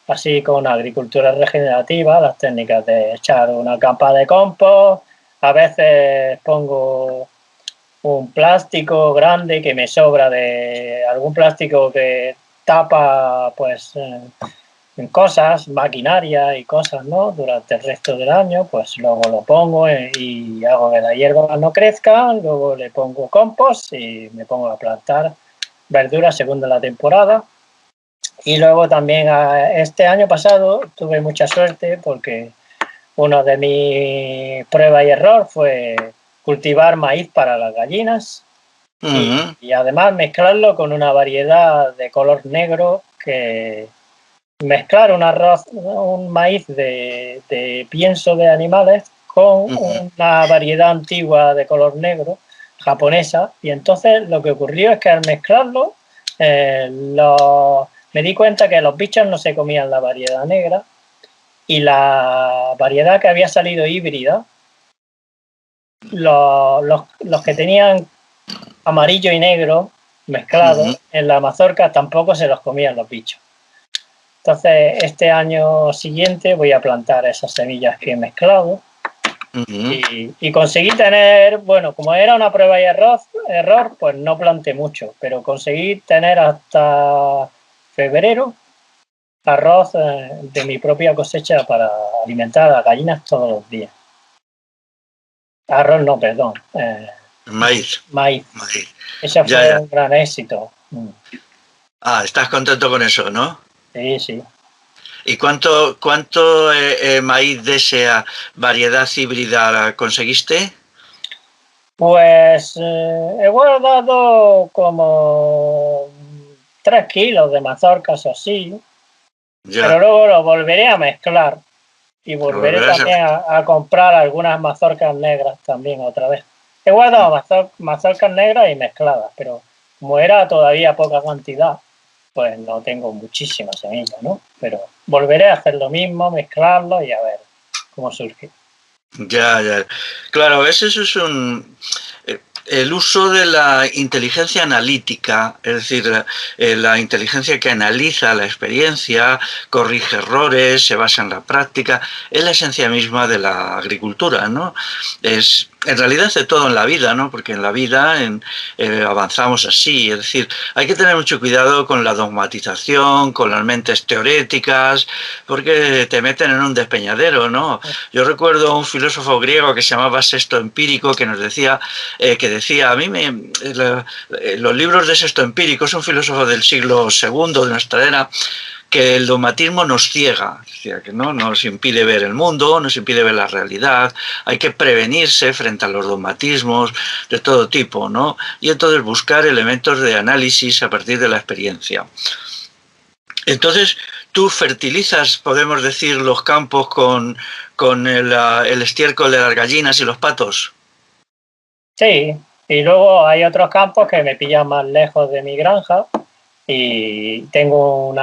así con agricultura regenerativa, las técnicas de echar una capa de compost. A veces pongo un plástico grande que me sobra de algún plástico que tapa pues cosas, maquinaria y cosas, ¿no? Durante el resto del año, pues luego lo pongo y hago que las hierbas no crezcan, luego le pongo compost y me pongo a plantar verduras según la temporada. Y luego también este año pasado tuve mucha suerte porque uno de mis pruebas y error fue cultivar maíz para las gallinas y además mezclarlo con una variedad de color negro que mezclar un maíz de pienso de animales con una variedad antigua de color negro japonesa y entonces lo que ocurrió es que al mezclarlo me di cuenta que los bichos no se comían la variedad negra y la variedad que había salido híbrida, los que tenían amarillo y negro mezclados en la mazorca tampoco se los comían los bichos. Entonces, este año siguiente voy a plantar esas semillas que he mezclado y conseguí tener, bueno, como era una prueba y error, pues no planté mucho, pero conseguí tener hasta febrero arroz de mi propia cosecha para alimentar a las gallinas todos los días. Arroz no, perdón. Maíz. Ese fue un gran éxito. ¿Estás contento con eso, no? Sí, sí. ¿Y cuánto maíz de esa variedad híbrida conseguiste? Pues he guardado como 3 kilos de mazorcas o así, pero luego lo volveré a mezclar y volveré también a comprar algunas mazorcas negras también otra vez. He guardado mazorcas negras y mezcladas, pero como era todavía poca cantidad, pues no tengo muchísimas semillas, ¿no? Pero volveré a hacer lo mismo, mezclarlo y a ver cómo surge. Ya. Claro, eso es el uso de la inteligencia analítica, es decir, la inteligencia que analiza la experiencia, corrige errores, se basa en la práctica, es la esencia misma de la agricultura, ¿no? En realidad de todo en la vida, ¿no? Porque en la vida avanzamos así, es decir, hay que tener mucho cuidado con la dogmatización, con las mentes teoréticas, porque te meten en un despeñadero, ¿no? Yo recuerdo un filósofo griego que se llamaba Sexto Empírico que nos decía, los libros de Sexto Empírico, es un filósofo del siglo II de nuestra era, que el dogmatismo nos ciega, que no nos impide ver el mundo, nos impide ver la realidad, hay que prevenirse frente a los dogmatismos de todo tipo, ¿no? Y entonces buscar elementos de análisis a partir de la experiencia. Entonces, tú fertilizas, podemos decir, los campos con el estiércol de las gallinas y los patos. Sí, y luego hay otros campos que me pillan más lejos de mi granja y tengo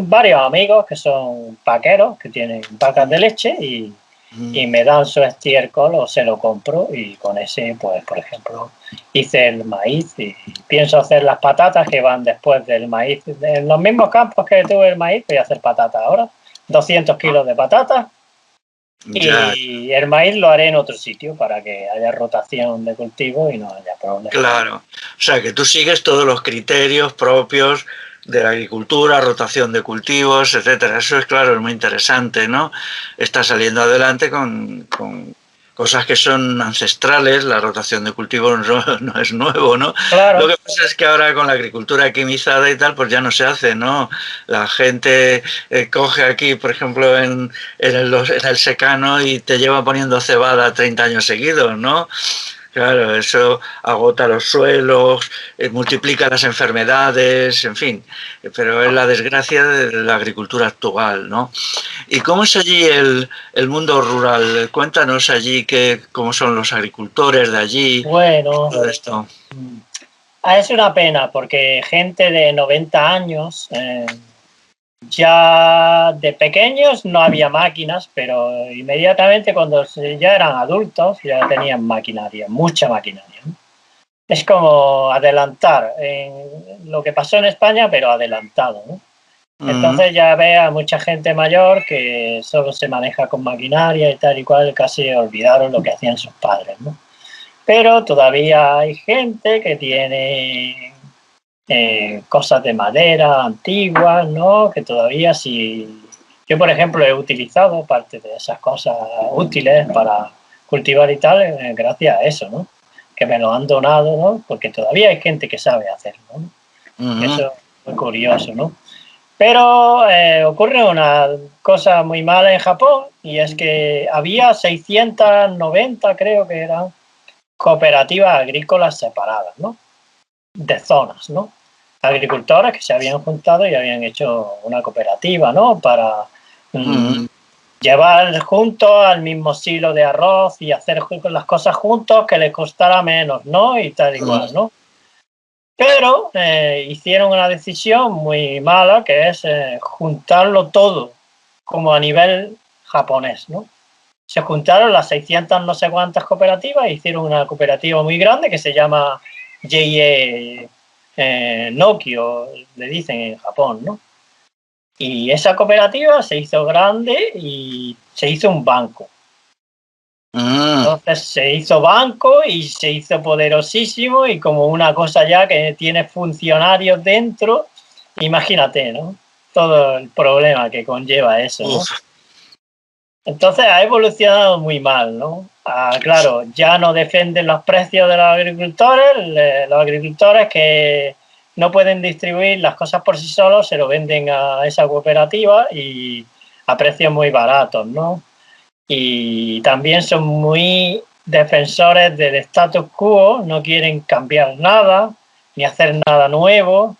varios amigos que son vaqueros, que tienen vacas de leche y y me dan su estiércol o se lo compro y con ese, pues, por ejemplo, hice el maíz y pienso hacer las patatas que van después del maíz. En los mismos campos que tuve el maíz voy a hacer patatas ahora, 200 kilos de patatas Ya, y el maíz lo haré en otro sitio para que haya rotación de cultivo y no haya problemas. claro. O sea, que tú sigues todos los criterios propios de la agricultura, rotación de cultivos, etcétera. Eso es claro, es muy interesante, ¿no? Está saliendo adelante con cosas que son ancestrales, la rotación de cultivos no es nuevo, ¿no? Lo Claro, que pasa es que ahora con la agricultura quimizada y tal, pues ya no se hace, ¿no? La gente coge aquí, por ejemplo, en el secano y te lleva poniendo cebada 30 años seguidos, ¿no? Claro, eso agota los suelos, multiplica las enfermedades, en fin, pero es la desgracia de la agricultura actual, ¿no? ¿Y cómo es allí el mundo rural? Cuéntanos allí cómo son los agricultores de allí, bueno, todo esto. es una pena porque gente de 90 años, ya de pequeños no había máquinas, pero inmediatamente cuando ya eran adultos ya tenían maquinaria, mucha maquinaria, ¿no? Es como adelantar en lo que pasó en España, pero adelantado, ¿no? Entonces ya ve a mucha gente mayor que solo se maneja con maquinaria y tal y cual, casi olvidaron lo que hacían sus padres, ¿no? Pero todavía hay gente que tiene cosas de madera antiguas, ¿no? Que todavía sí. Yo, por ejemplo, he utilizado parte de esas cosas útiles para cultivar y tal, gracias a eso, ¿no? Que me lo han donado, ¿no? Porque todavía hay gente que sabe hacerlo, ¿no? Eso es muy curioso, ¿no? Pero ocurre una cosa muy mala en Japón y es que había 690, creo que eran, cooperativas agrícolas separadas, ¿no? De zonas, ¿no? Agricultores que se habían juntado y habían hecho una cooperativa, ¿no? Para llevar juntos al mismo silo de arroz y hacer las cosas juntos que les costara menos, ¿no? Y tal y cual, ¿no? Pero hicieron una decisión muy mala que es juntarlo todo como a nivel japonés, ¿no? Se juntaron las 600 no sé cuántas cooperativas e hicieron una cooperativa muy grande que se llama JA Nokio, le dicen en Japón, ¿no? Y esa cooperativa se hizo grande y se hizo un banco. Entonces se hizo banco y se hizo poderosísimo y como una cosa ya que tiene funcionarios dentro, imagínate, ¿no? Todo el problema que conlleva eso, ¿no? Entonces ha evolucionado muy mal, ¿no? Claro, ya no defienden los precios de los agricultores que no pueden distribuir las cosas por sí solos, se lo venden a esa cooperativa y a precios muy baratos, ¿no? Y también son muy defensores del status quo, no quieren cambiar nada, ni hacer nada nuevo,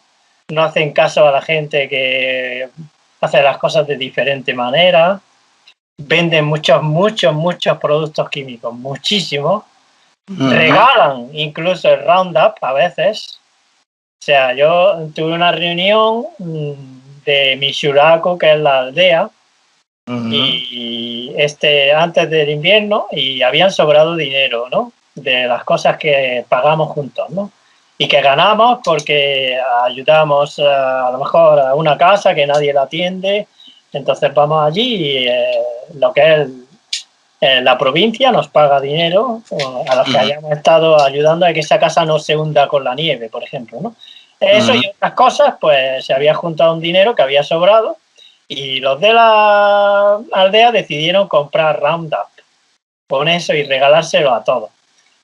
no hacen caso a la gente que hace las cosas de diferente manera. Venden muchos productos químicos, muchísimos. Regalan incluso el Roundup a veces. O sea, yo tuve una reunión de Mishuraku, que es la aldea, y antes del invierno, y habían sobrado dinero, ¿no? De las cosas que pagamos juntos, ¿no? Y que ganamos porque ayudamos a lo mejor a una casa que nadie la atiende. Entonces vamos allí y lo que es la provincia nos paga dinero a los que hayamos estado ayudando a que esa casa no se hunda con la nieve, por ejemplo, ¿no? Eso y otras cosas, pues se había juntado un dinero que había sobrado y los de la aldea decidieron comprar Roundup con eso y regalárselo a todos.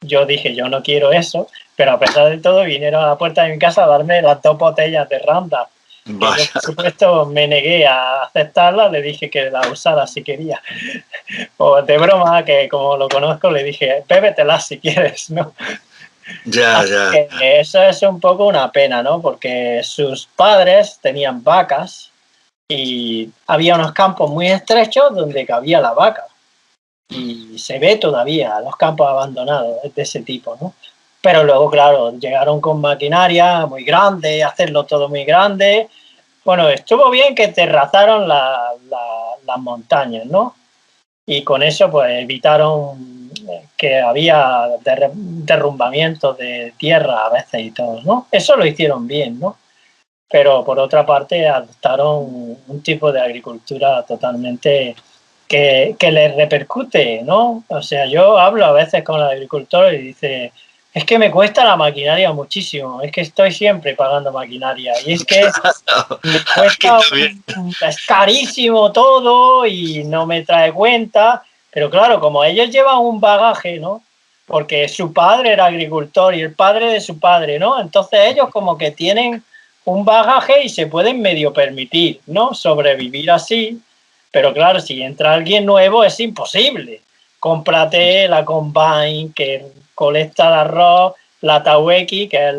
Yo dije, yo no quiero eso, pero a pesar de todo vinieron a la puerta de mi casa a darme las 2 botellas de Roundup. Que yo, por supuesto, me negué a aceptarla, le dije que la usara si quería. O de broma, que como lo conozco, le dije, bébetela si quieres, ¿no? Ya, Así ya. que eso es un poco una pena, ¿no? Porque sus padres tenían vacas y había unos campos muy estrechos donde cabía la vaca. Y se ve todavía los campos abandonados de ese tipo, ¿no? Pero luego, claro, llegaron con maquinaria muy grande, hacerlo todo muy grande. Bueno, estuvo bien que terrazaron las montañas, ¿no? y con eso pues evitaron que había derrumbamientos de tierra a veces y todo, ¿no? Eso lo hicieron bien, ¿no? Pero por otra parte adoptaron un tipo de agricultura totalmente que les repercute, ¿no? O sea, yo hablo a veces con el agricultor y dice, es que me cuesta la maquinaria muchísimo, es que estoy siempre pagando maquinaria y es que me cuesta, es carísimo todo y no me trae cuenta, pero claro, como ellos llevan un bagaje, ¿no? Porque su padre era agricultor y el padre de su padre, ¿no? Entonces ellos como que tienen un bagaje y se pueden medio permitir, ¿no? Sobrevivir así, pero claro, si entra alguien nuevo es imposible. Cómprate la Combine que colecta el arroz, la Taweki, que es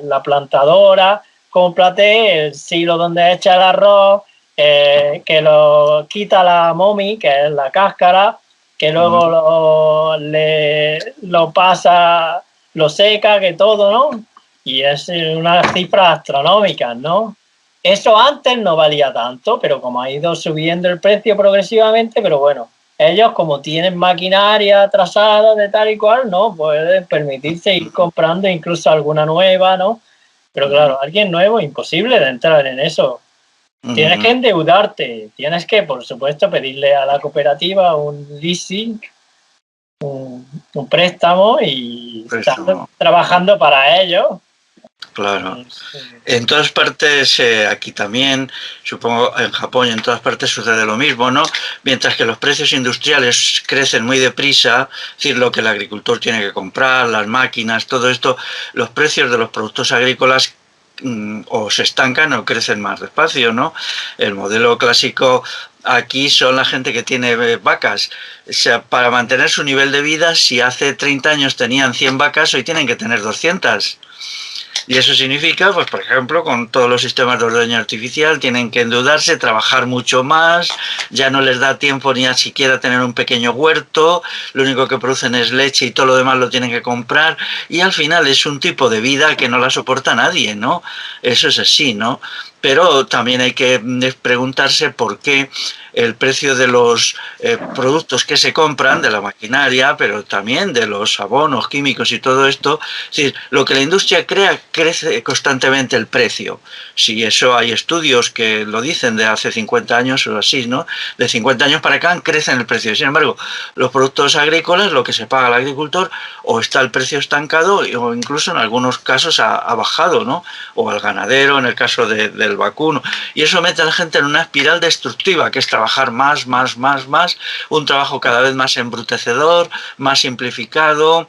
la plantadora, cómprate el silo donde echa el arroz, que lo quita la momi, que es la cáscara, que luego lo pasa, lo seca, que todo, ¿no? Y es unas cifras astronómicas, ¿no? Eso antes no valía tanto, pero como ha ido subiendo el precio progresivamente, pero bueno, ellos como tienen maquinaria atrasada de tal y cual, no pueden permitirse ir comprando incluso alguna nueva, ¿no? Pero claro, alguien nuevo, imposible de entrar en eso. Tienes que endeudarte, tienes que, por supuesto, pedirle a la cooperativa un leasing, un préstamo y estar trabajando para ello. Claro. En todas partes, aquí también, supongo en Japón y en todas partes sucede lo mismo, ¿no? Mientras que los precios industriales crecen muy deprisa, es decir, lo que el agricultor tiene que comprar, las máquinas, todo esto, los precios de los productos agrícolas o se estancan o crecen más despacio, ¿no? El modelo clásico aquí son la gente que tiene vacas. O sea, para mantener su nivel de vida, si hace 30 años tenían 100 vacas, hoy tienen que tener 200. Y eso significa, pues por ejemplo, con todos los sistemas de ordeño artificial tienen que endeudarse, trabajar mucho más, ya no les da tiempo ni a siquiera tener un pequeño huerto, lo único que producen es leche y todo lo demás lo tienen que comprar y al final es un tipo de vida que no la soporta nadie, ¿no? Eso es así, ¿no? Pero también hay que preguntarse por qué el precio de los productos que se compran, de la maquinaria, pero también de los abonos químicos y todo esto, es decir, lo que la industria crea crece constantemente el precio. Si eso hay estudios que lo dicen de hace 50 años o así, ¿no? De 50 años para acá crecen el precio. Sin embargo, los productos agrícolas, lo que se paga al agricultor, o está el precio estancado o incluso en algunos casos ha bajado, ¿no? O al ganadero, en el caso del vacuno. Y eso mete a la gente en una espiral destructiva, que es trabajar más, un trabajo cada vez más embrutecedor, más simplificado,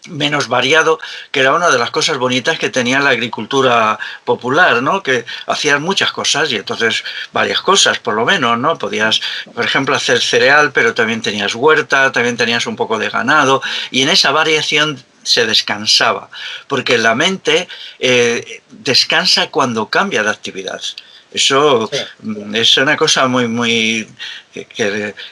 menos variado, que era una de las cosas bonitas que tenía la agricultura popular, ¿no? Que hacían muchas cosas y entonces varias cosas, por lo menos, ¿no? Podías, por ejemplo, hacer cereal, pero también tenías huerta, también tenías un poco de ganado y en esa variación se descansaba, porque la mente descansa cuando cambia de actividad. Eso sí. Es una cosa muy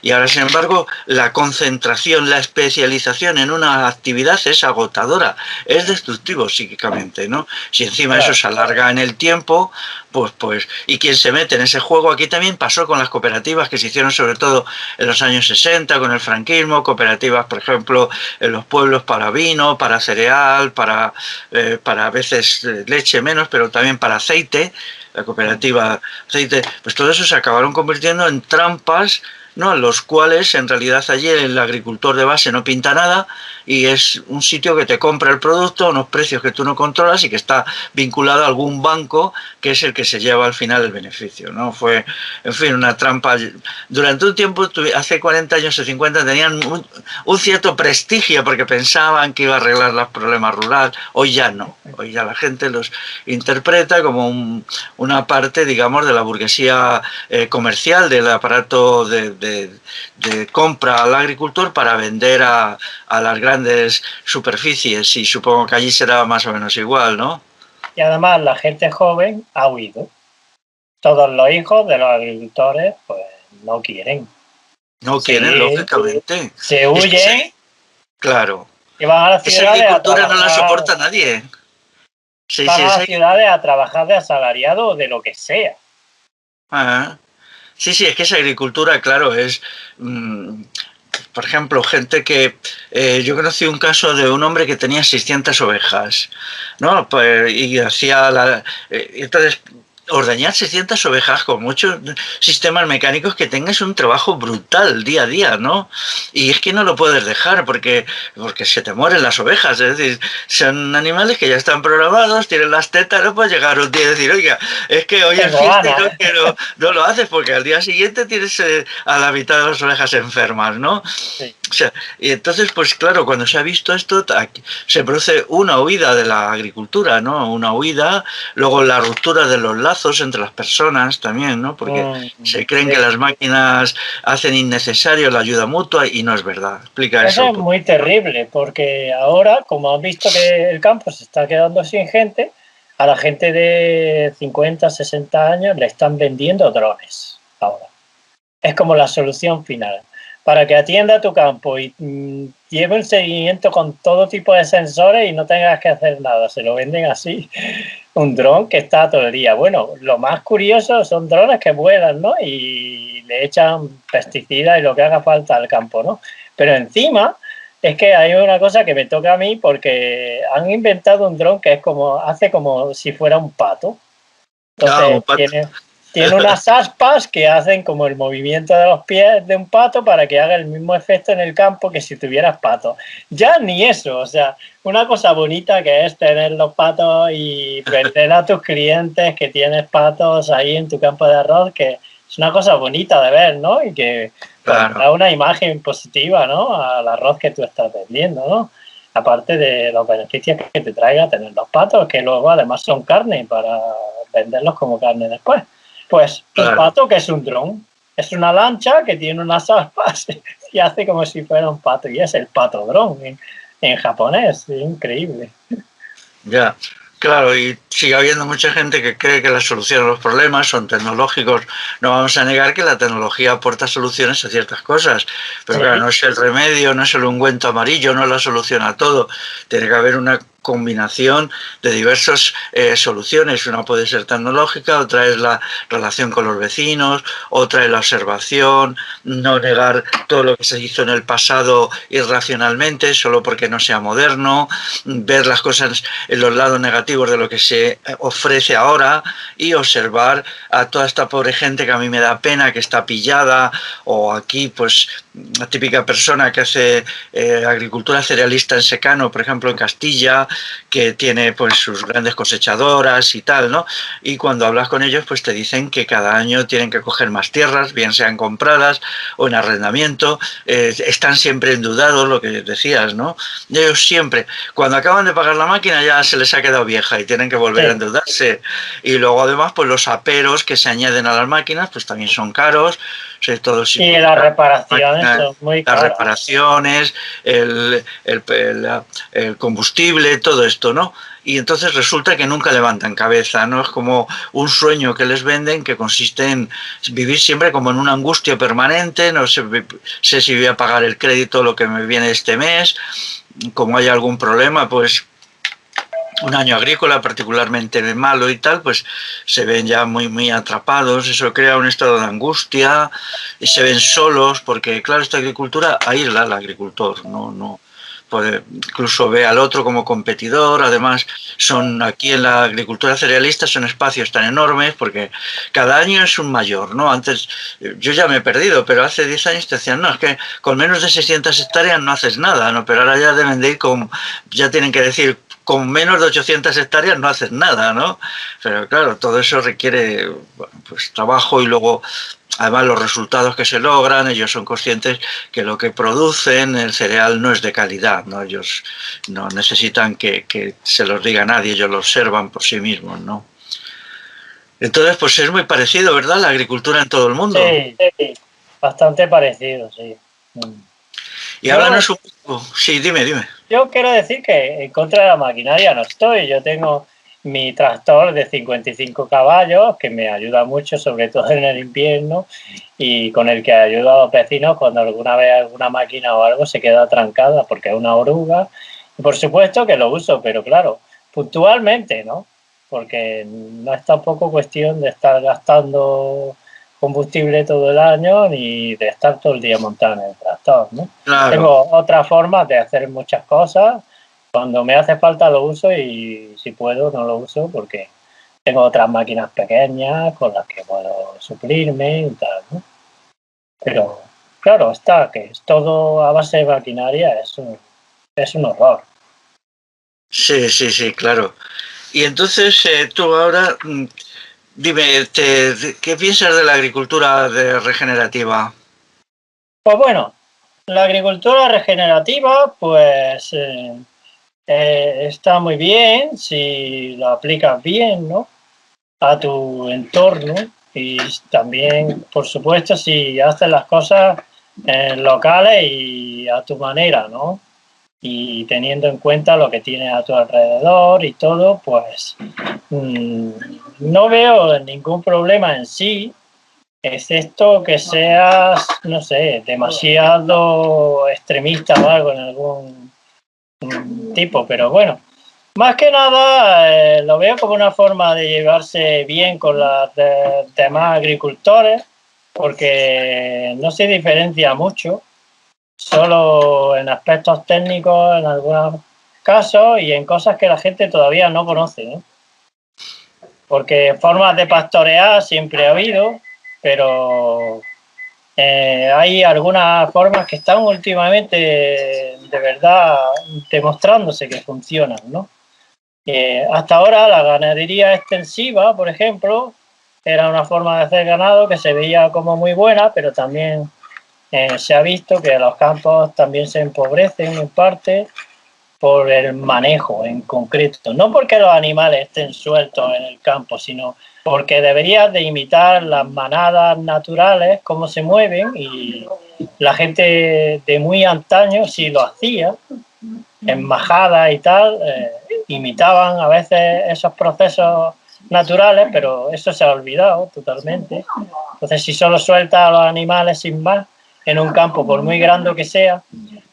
y ahora, sin embargo, la concentración, la especialización en una actividad es agotadora, es destructivo psíquicamente, ¿no? Si encima eso se alarga en el tiempo, pues, y quien se mete en ese juego, aquí también pasó con las cooperativas que se hicieron sobre todo en los años 60, con el franquismo, cooperativas, por ejemplo, en los pueblos para vino, para cereal, para a veces leche menos, pero también para aceite, la cooperativa aceite, pues todo eso se acabaron convirtiendo en trampas, ¿no? En los cuales en realidad allí el agricultor de base no pinta nada y es un sitio que te compra el producto a unos precios que tú no controlas y que está vinculado a algún banco que es el que se lleva al final el beneficio, ¿no? Fue, en fin, una trampa. Durante un tiempo, hace 40 años o 50, tenían un cierto prestigio porque pensaban que iba a arreglar los problemas rurales. Hoy ya no. Hoy ya la gente los interpreta como una parte, digamos, de la burguesía comercial, del aparato de compra al agricultor para vender a las grandes superficies, y supongo que allí será más o menos igual, ¿no? Y además la gente joven ha huido. Todos los hijos de los agricultores pues no quieren. No quieren, lógicamente. Se huyen. Claro. Y van a las ciudades esa agricultura no la soporta nadie. Van a las ciudades a trabajar de asalariado o de lo que sea. Sí, sí, es que esa agricultura, claro, es... por ejemplo, gente que... yo conocí un caso de un hombre que tenía 600 ovejas, ¿no? Pues, y hacía la... entonces, ordeñar 600 ovejas con muchos sistemas mecánicos que tengas un trabajo brutal día a día, ¿no? Y es que no lo puedes dejar porque se te mueren las ovejas, es decir, son animales que ya están programados, tienen las tetas, no puedes llegar un día y decir, oiga, es que hoy es Tengo fiesta y no ganas. quiero, no lo haces porque al día siguiente tienes a la mitad de las ovejas enfermas, ¿no? Sí. O sea, y entonces, pues claro, cuando se ha visto esto, se produce una huida de la agricultura, ¿no? Una huida, luego la ruptura de los lazos entre las personas también, ¿no? Porque se creen que Sí. las máquinas hacen innecesario la ayuda mutua y no es verdad. Explica Eso eso. es muy terrible, porque ahora, como han visto que el campo se está quedando sin gente, a la gente de 50, 60 años le están vendiendo drones ahora. Es como la solución final. Para que atienda tu campo y lleve un seguimiento con todo tipo de sensores y no tengas que hacer nada. Se lo venden así. Un dron que está todo el día. Bueno, lo más curioso son drones que vuelan, ¿no? Y le echan pesticidas y lo que haga falta al campo, ¿no? Pero encima es que hay una cosa que me toca a mí porque han inventado un dron que es como, hace como si fuera un pato. Ah, un Entonces pato. tiene unas aspas que hacen como el movimiento de los pies de un pato para que haga el mismo efecto en el campo que si tuvieras patos. Ya ni eso, o sea, una cosa bonita que es tener los patos y vender a tus clientes que tienes patos ahí en tu campo de arroz, que es una cosa bonita de ver, ¿no? Y que pues, Claro. da una imagen positiva, ¿no? Al arroz que tú estás vendiendo, ¿no? Aparte de los beneficios que te traiga tener los patos, que luego además son carne para venderlos como carne después. Pues un Claro. pato que es un dron, es una lancha que tiene unas aspas y hace como si fuera un pato y es el pato dron en japonés, es increíble. Ya, claro, y sigue habiendo mucha gente que cree que la solución a los problemas son tecnológicos. No vamos a negar que la tecnología aporta soluciones a ciertas cosas, pero claro, Sí, no es el remedio, no es el ungüento amarillo, no es la solución a todo. Tiene que haber una combinación de diversas soluciones. Una puede ser tecnológica, otra es la relación con los vecinos, otra es la observación, no negar todo lo que se hizo en el pasado irracionalmente solo porque no sea moderno, ver las cosas en los lados negativos de lo que se ofrece ahora y observar a toda esta pobre gente que a mí me da pena, que está pillada, o aquí pues la típica persona que hace agricultura cerealista en secano, por ejemplo en Castilla, que tiene pues sus grandes cosechadoras y tal, ¿no? Y cuando hablas con ellos pues te dicen que cada año tienen que coger más tierras, bien sean compradas o en arrendamiento, están siempre endeudados, lo que decías, ¿no? Ellos siempre, cuando acaban de pagar la máquina ya se les ha quedado vieja y tienen que volver a sí. endeudarse. Y luego además pues los aperos que se añaden a las máquinas pues también son caros, o sea, todo Y las reparaciones máquinas, son muy las caras. reparaciones, el combustible, todo esto, ¿no? Y entonces resulta que nunca levantan cabeza, ¿no? Es como un sueño que les venden que consiste en vivir siempre como en una angustia permanente, no sé si voy a pagar el crédito lo que me viene este mes, como hay algún problema, pues un año agrícola particularmente malo y tal, pues se ven ya muy atrapados, eso crea un estado de angustia y se ven solos, porque claro, esta agricultura aísla al agricultor, no puede, incluso ve al otro como competidor, además son aquí en la agricultura cerealista son espacios tan enormes porque cada año es un mayor, ¿no? Antes yo ya me he perdido, pero hace 10 años te decían, no, es que con menos de 600 hectáreas no haces nada, ¿no? Pero ahora ya deben de ir con, ya tienen que decir con menos de 800 hectáreas no haces nada, ¿no? Pero claro, todo eso requiere pues, trabajo y luego, además, los resultados que se logran, ellos son conscientes que lo que producen, el cereal, no es de calidad, ¿no? Ellos no necesitan que se los diga nadie, ellos lo observan por sí mismos, ¿no? Entonces, pues es muy parecido, ¿verdad? La agricultura en todo el mundo. Sí, bastante parecido, sí. Y Yo háblanos un poco. Sí, dime. Yo quiero decir que en contra de la maquinaria no estoy. Yo tengo mi tractor de 55 caballos que me ayuda mucho, sobre todo en el invierno, y con el que ayudo a los vecinos cuando alguna vez alguna máquina o algo se queda trancada porque es una oruga. Y por supuesto que lo uso, pero claro, puntualmente, ¿no? Porque no es tampoco cuestión de estar gastando combustible todo el año ni de estar todo el día montado en el tractor, ¿no? Claro. Tengo otras formas de hacer muchas cosas. Cuando me hace falta lo uso y si puedo no lo uso porque tengo otras máquinas pequeñas con las que puedo suplirme y tal, ¿no? Pero claro, está que es todo a base de maquinaria, es un horror. Sí, claro. Y entonces tú ahora, dime, ¿qué piensas de la agricultura regenerativa? Pues bueno, la agricultura regenerativa pues está muy bien si lo aplicas bien, ¿no? A tu entorno y también, por supuesto, si haces las cosas locales y a tu manera, ¿no? Y teniendo en cuenta lo que tienes a tu alrededor y todo, pues no veo ningún problema en sí, excepto que seas, no sé, demasiado extremista o algo en algún tipo, pero bueno. Más que nada lo veo como una forma de llevarse bien con los demás agricultores porque no se diferencia mucho, solo en aspectos técnicos en algunos casos y en cosas que la gente todavía no conoce, ¿no? Porque formas de pastorear siempre ha habido, pero hay algunas formas que están últimamente de verdad demostrándose que funcionan, ¿no? Hasta ahora la ganadería extensiva, por ejemplo, era una forma de hacer ganado que se veía como muy buena, pero también se ha visto que los campos también se empobrecen en parte por el manejo en concreto. No porque los animales estén sueltos en el campo, sino porque deberías de imitar las manadas naturales, cómo se mueven, y la gente de muy antaño sí lo hacía, en majadas y tal, imitaban a veces esos procesos naturales, pero eso se ha olvidado totalmente. Entonces, si solo sueltas a los animales sin más en un campo, por muy grande que sea,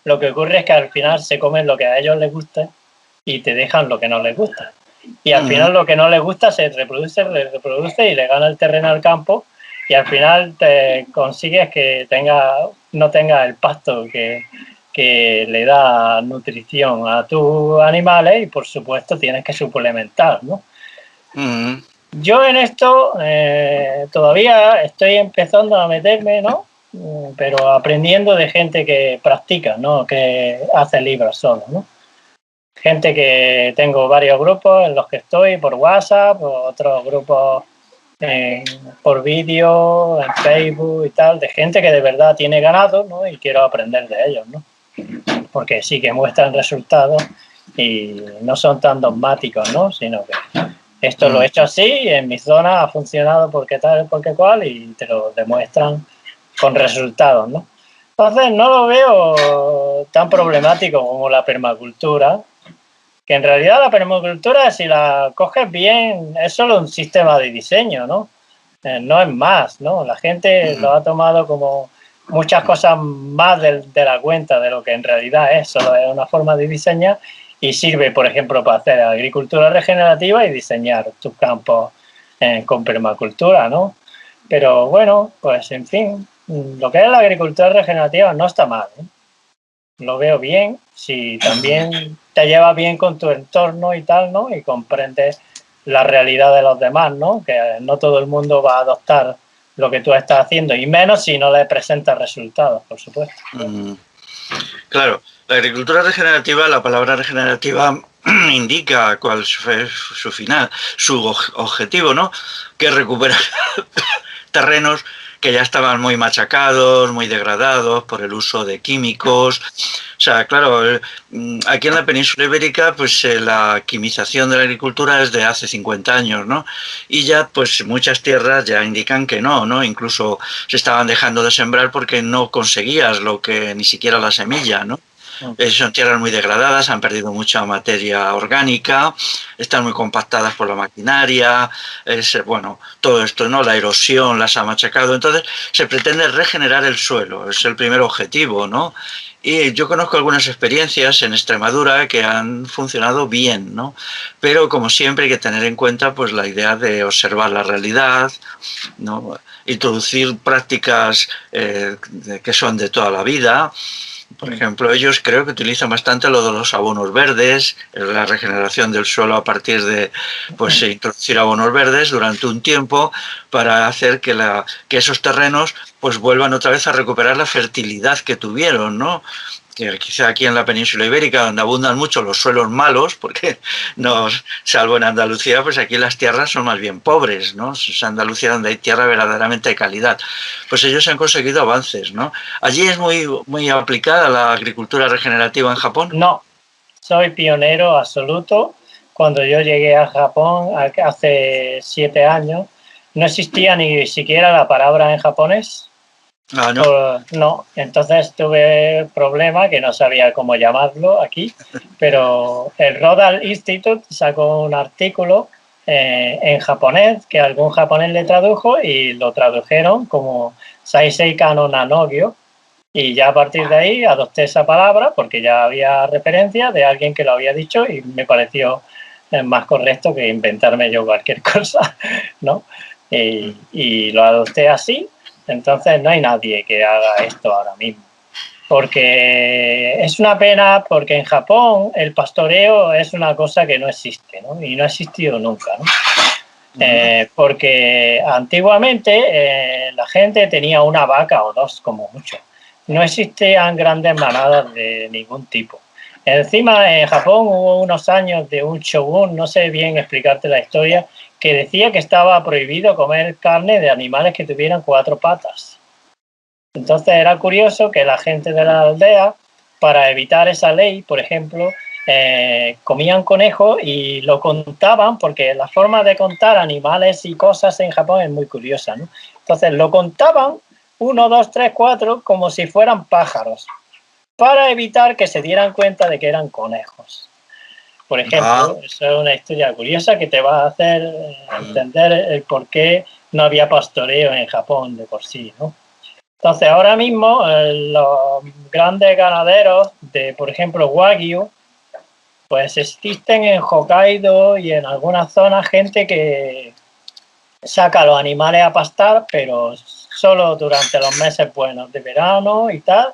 lo que ocurre es que al final se comen lo que a ellos les gusta y te dejan lo que no les gusta. Y al final lo que no les gusta se reproduce y le gana el terreno al campo y al final te consigues que no tenga el pasto que le da nutrición a tus animales y por supuesto tienes que suplementar, ¿no? Yo en esto todavía estoy empezando a meterme, ¿no? Pero aprendiendo de gente que practica, ¿no? Que hace libros solo, ¿no? Gente que tengo varios grupos en los que estoy por WhatsApp, otros grupos por vídeo, en Facebook y tal, de gente que de verdad tiene ganado, ¿no? Y quiero aprender de ellos, ¿no? Porque sí que muestran resultados y no son tan dogmáticos, ¿no? Sino que esto lo he hecho así, en mi zona ha funcionado porque tal, porque cual, y te lo demuestran con resultados, ¿no? Entonces no lo veo tan problemático como la permacultura, que en realidad la permacultura, si la coges bien, es solo un sistema de diseño, ¿no? No es más, ¿no? La gente lo ha tomado como muchas cosas más de la cuenta de lo que en realidad es, solo es una forma de diseñar y sirve, por ejemplo, para hacer agricultura regenerativa y diseñar tus campos con permacultura, ¿no? Pero bueno, pues en fin, lo que es la agricultura regenerativa no está mal, ¿eh? Lo veo bien, si también te llevas bien con tu entorno y tal, ¿no? Y comprendes la realidad de los demás, ¿no? Que no todo el mundo va a adoptar lo que tú estás haciendo, y menos si no le presentas resultados, por supuesto. Claro, la agricultura regenerativa, la palabra regenerativa indica cuál es su final, su objetivo, ¿no? Que es recuperar terrenos que ya estaban muy machacados, muy degradados por el uso de químicos. O sea, claro, aquí en la península ibérica, pues la quimización de la agricultura es de hace 50 años, ¿no? Y ya, pues muchas tierras ya indican que no, ¿no? Incluso se estaban dejando de sembrar porque no conseguías lo que, ni siquiera la semilla, ¿no? Son tierras muy degradadas, han perdido mucha materia orgánica, están muy compactadas por la maquinaria, bueno, todo esto, ¿no? La erosión las ha machacado. Entonces se pretende regenerar el suelo, es el primer objetivo, ¿no? Y yo conozco algunas experiencias en Extremadura que han funcionado bien, ¿no? Pero como siempre hay que tener en cuenta pues la idea de observar la realidad, ¿no? Introducir prácticas que son de toda la vida. Por ejemplo, ellos creo que utilizan bastante lo de los abonos verdes, la regeneración del suelo a partir de pues introducir abonos verdes durante un tiempo para hacer que esos terrenos pues vuelvan otra vez a recuperar la fertilidad que tuvieron, ¿no? Que quizá aquí en la península ibérica, donde abundan mucho los suelos malos, porque no, salvo en Andalucía, pues aquí las tierras son más bien pobres, ¿no? Es Andalucía donde hay tierra verdaderamente de calidad. Pues ellos han conseguido avances, ¿no? Allí es muy aplicada la agricultura regenerativa en Japón. No, soy pionero absoluto. Cuando yo llegué a Japón hace 7 años, no existía ni siquiera la palabra en japonés. Ah, ¿no? No, entonces tuve problema que no sabía cómo llamarlo aquí, pero el Rodal Institute sacó un artículo en japonés que algún japonés le tradujo y lo tradujeron como Saisei Kano Nanogyo, y ya a partir de ahí adopté esa palabra porque ya había referencia de alguien que lo había dicho y me pareció más correcto que inventarme yo cualquier cosa, ¿no? Y lo adopté así. Entonces no hay nadie que haga esto ahora mismo. Porque es una pena, porque en Japón el pastoreo es una cosa que no existe, ¿no? Y no ha existido nunca, ¿no? Porque antiguamente la gente tenía una vaca o dos como mucho. No existían grandes manadas de ningún tipo. Encima en Japón hubo unos años de un shogun, no sé bien explicarte la historia, que decía que estaba prohibido comer carne de animales que tuvieran 4 patas. Entonces era curioso que la gente de la aldea, para evitar esa ley, por ejemplo, comían conejo y lo contaban, porque la forma de contar animales y cosas en Japón es muy curiosa, ¿no? Entonces lo contaban 1, 2, 3, 4 como si fueran pájaros, para evitar que se dieran cuenta de que eran conejos. Por ejemplo, eso es una historia curiosa que te va a hacer entender el por qué no había pastoreo en Japón de por sí, ¿no? Entonces, ahora mismo los grandes ganaderos de, por ejemplo, Wagyu, pues existen en Hokkaido y en algunas zonas gente que saca a los animales a pastar, pero solo durante los meses buenos de verano y tal,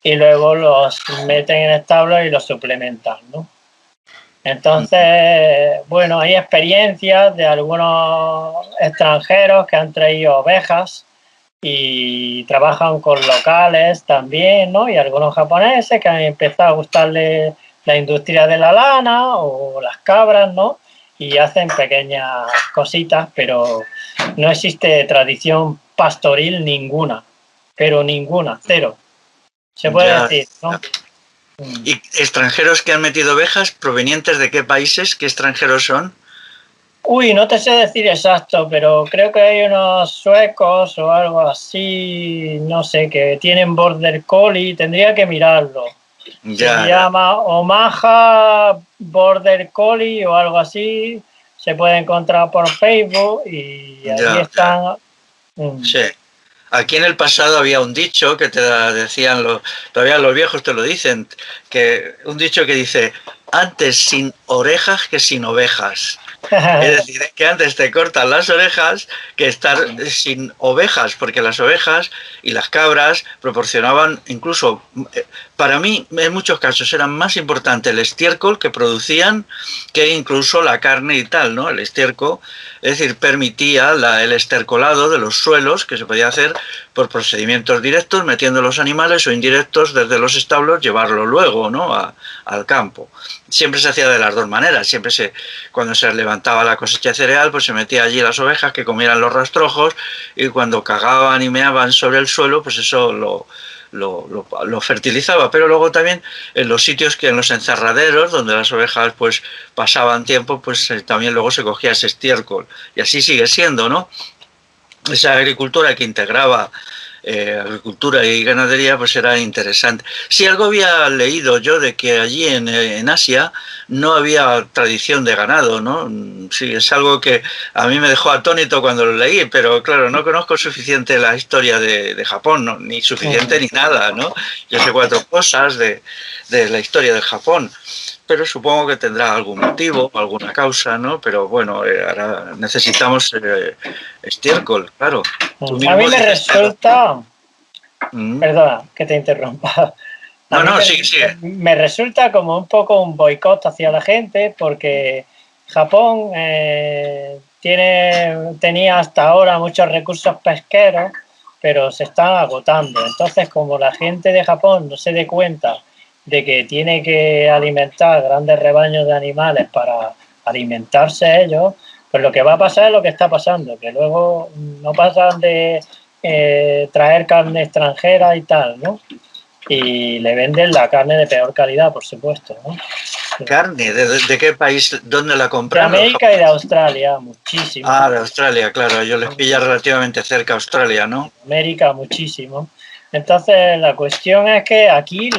y luego los meten en establos y los suplementan, ¿no? Entonces, bueno, hay experiencias de algunos extranjeros que han traído ovejas y trabajan con locales también, ¿no? Y algunos japoneses que han empezado a gustarle la industria de la lana o las cabras, ¿no? Y hacen pequeñas cositas, pero no existe tradición pastoril ninguna, pero ninguna, cero. Se puede decir, ¿no? ¿Y extranjeros que han metido ovejas provenientes de qué países? ¿Qué extranjeros son? Uy, no te sé decir exacto, pero creo que hay unos suecos o algo así, no sé, que tienen border collie, tendría que mirarlo. Se llama Omaha Border Collie o algo así, se puede encontrar por Facebook y ahí están. Sí. Aquí en el pasado había un dicho que te decían, todavía los viejos te lo dicen, que un dicho que dice, antes sin orejas que sin ovejas. Es decir, que antes te cortan las orejas que estar sin ovejas, porque las ovejas y las cabras proporcionaban, incluso, para mí, en muchos casos, eran más importante el estiércol que producían que incluso la carne y tal, ¿no? El estiércol, es decir, permitía el estercolado de los suelos, que se podía hacer por procedimientos directos, metiendo los animales, o indirectos desde los establos, llevarlo luego, ¿no? al campo. Siempre se hacía de las dos maneras, cuando se levantaba la cosecha de cereal, pues se metía allí las ovejas que comieran los rastrojos, y cuando cagaban y meaban sobre el suelo, pues eso lo fertilizaba. Pero luego también en los sitios en los encerraderos donde las ovejas pues pasaban tiempo, pues también luego se cogía ese estiércol, y así sigue siendo, ¿no? Esa agricultura que integraba agricultura y ganadería, pues era interesante. Sí, algo había leído yo de que allí en Asia no había tradición de ganado, ¿no? Sí, es algo que a mí me dejó atónito cuando lo leí, pero claro, no conozco suficiente la historia de Japón, ¿no? Ni suficiente ni nada, ¿no? Yo sé 4 cosas de la historia del Japón, pero supongo que tendrá algún motivo, alguna causa, ¿no? Pero bueno, ahora necesitamos estiércol, claro. Tú A mí mismo me dices resulta, que... perdona que te interrumpa, a No, mí no, sigue, sigue. me resulta como un poco un boicot hacia la gente porque Japón tenía hasta ahora muchos recursos pesqueros, pero se están agotando. Entonces, como la gente de Japón no se dé cuenta de que tiene que alimentar grandes rebaños de animales para alimentarse ellos, pues lo que va a pasar es lo que está pasando, que luego no pasan de traer carne extranjera y tal, ¿no? Y le venden la carne de peor calidad, por supuesto, ¿no? ¿Carne? ¿De qué país? ¿Dónde la De compran los América y de japoneses? Australia, muchísimo. Ah, de Australia, claro. Ellos les pilla relativamente cerca Australia, ¿no? América, muchísimo. Entonces, la cuestión es que aquí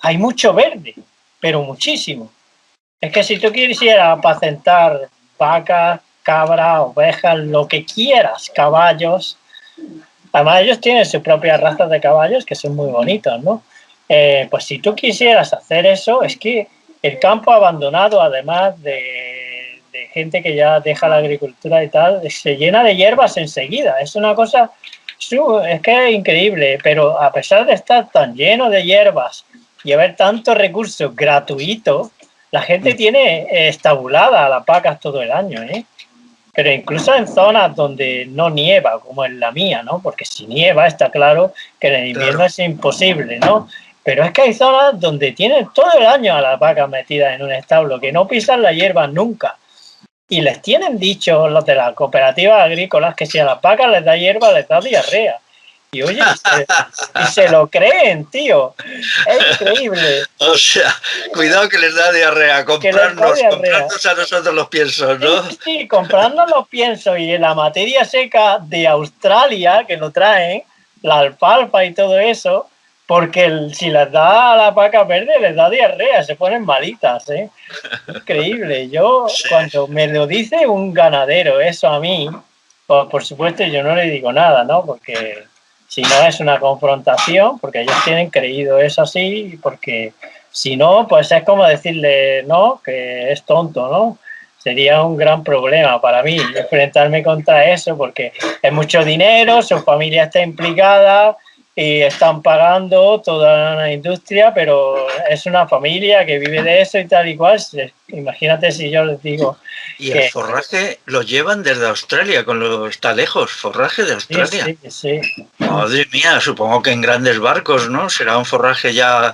hay mucho verde, pero muchísimo. Es que si tú quisieras apacentar vacas, cabras, ovejas, lo que quieras, caballos, además ellos tienen sus propias razas de caballos que son muy bonitos, ¿no? Pues si tú quisieras hacer eso, es que el campo abandonado, además de gente que ya deja la agricultura y tal, se llena de hierbas enseguida. Es una cosa, es que es increíble, pero a pesar de estar tan lleno de hierbas y haber tantos recursos gratuitos, la gente tiene estabulada a las vacas todo el año, ¿eh? Pero incluso en zonas donde no nieva, como en la mía, ¿no? Porque si nieva está claro que en el invierno Claro. es imposible, ¿no? Pero es que hay zonas donde tienen todo el año a las vacas metidas en un establo, que no pisan la hierba nunca. Y les tienen dicho los de las cooperativas agrícolas que si a las vacas les da hierba, les da diarrea. Y oye, y se lo creen, tío. Es increíble. O sea, cuidado que les da diarrea. Que les da diarrea. Comprarnos a nosotros los piensos, Sí, ¿no? sí, comprando los piensos y en la materia seca de Australia, que lo traen, la alfalfa y todo eso, porque si les da a la vaca verde, les da diarrea, se ponen malitas, ¿eh? Increíble. Yo, Sí. cuando me lo dice un ganadero eso a mí, pues por supuesto yo no le digo nada, ¿no? Porque si no es una confrontación, porque ellos tienen creído eso así, porque si no, pues es como decirle, no, que es tonto, ¿no? Sería un gran problema para mí enfrentarme contra eso, porque es mucho dinero, su familia está implicada y están pagando toda una industria, pero es una familia que vive de eso y tal y cual. Imagínate si yo les digo Y el que... forraje lo llevan desde Australia, con los talejos, forraje de Sí, Australia. sí, sí. Madre mía, supongo que en grandes barcos, ¿no? Será un forraje ya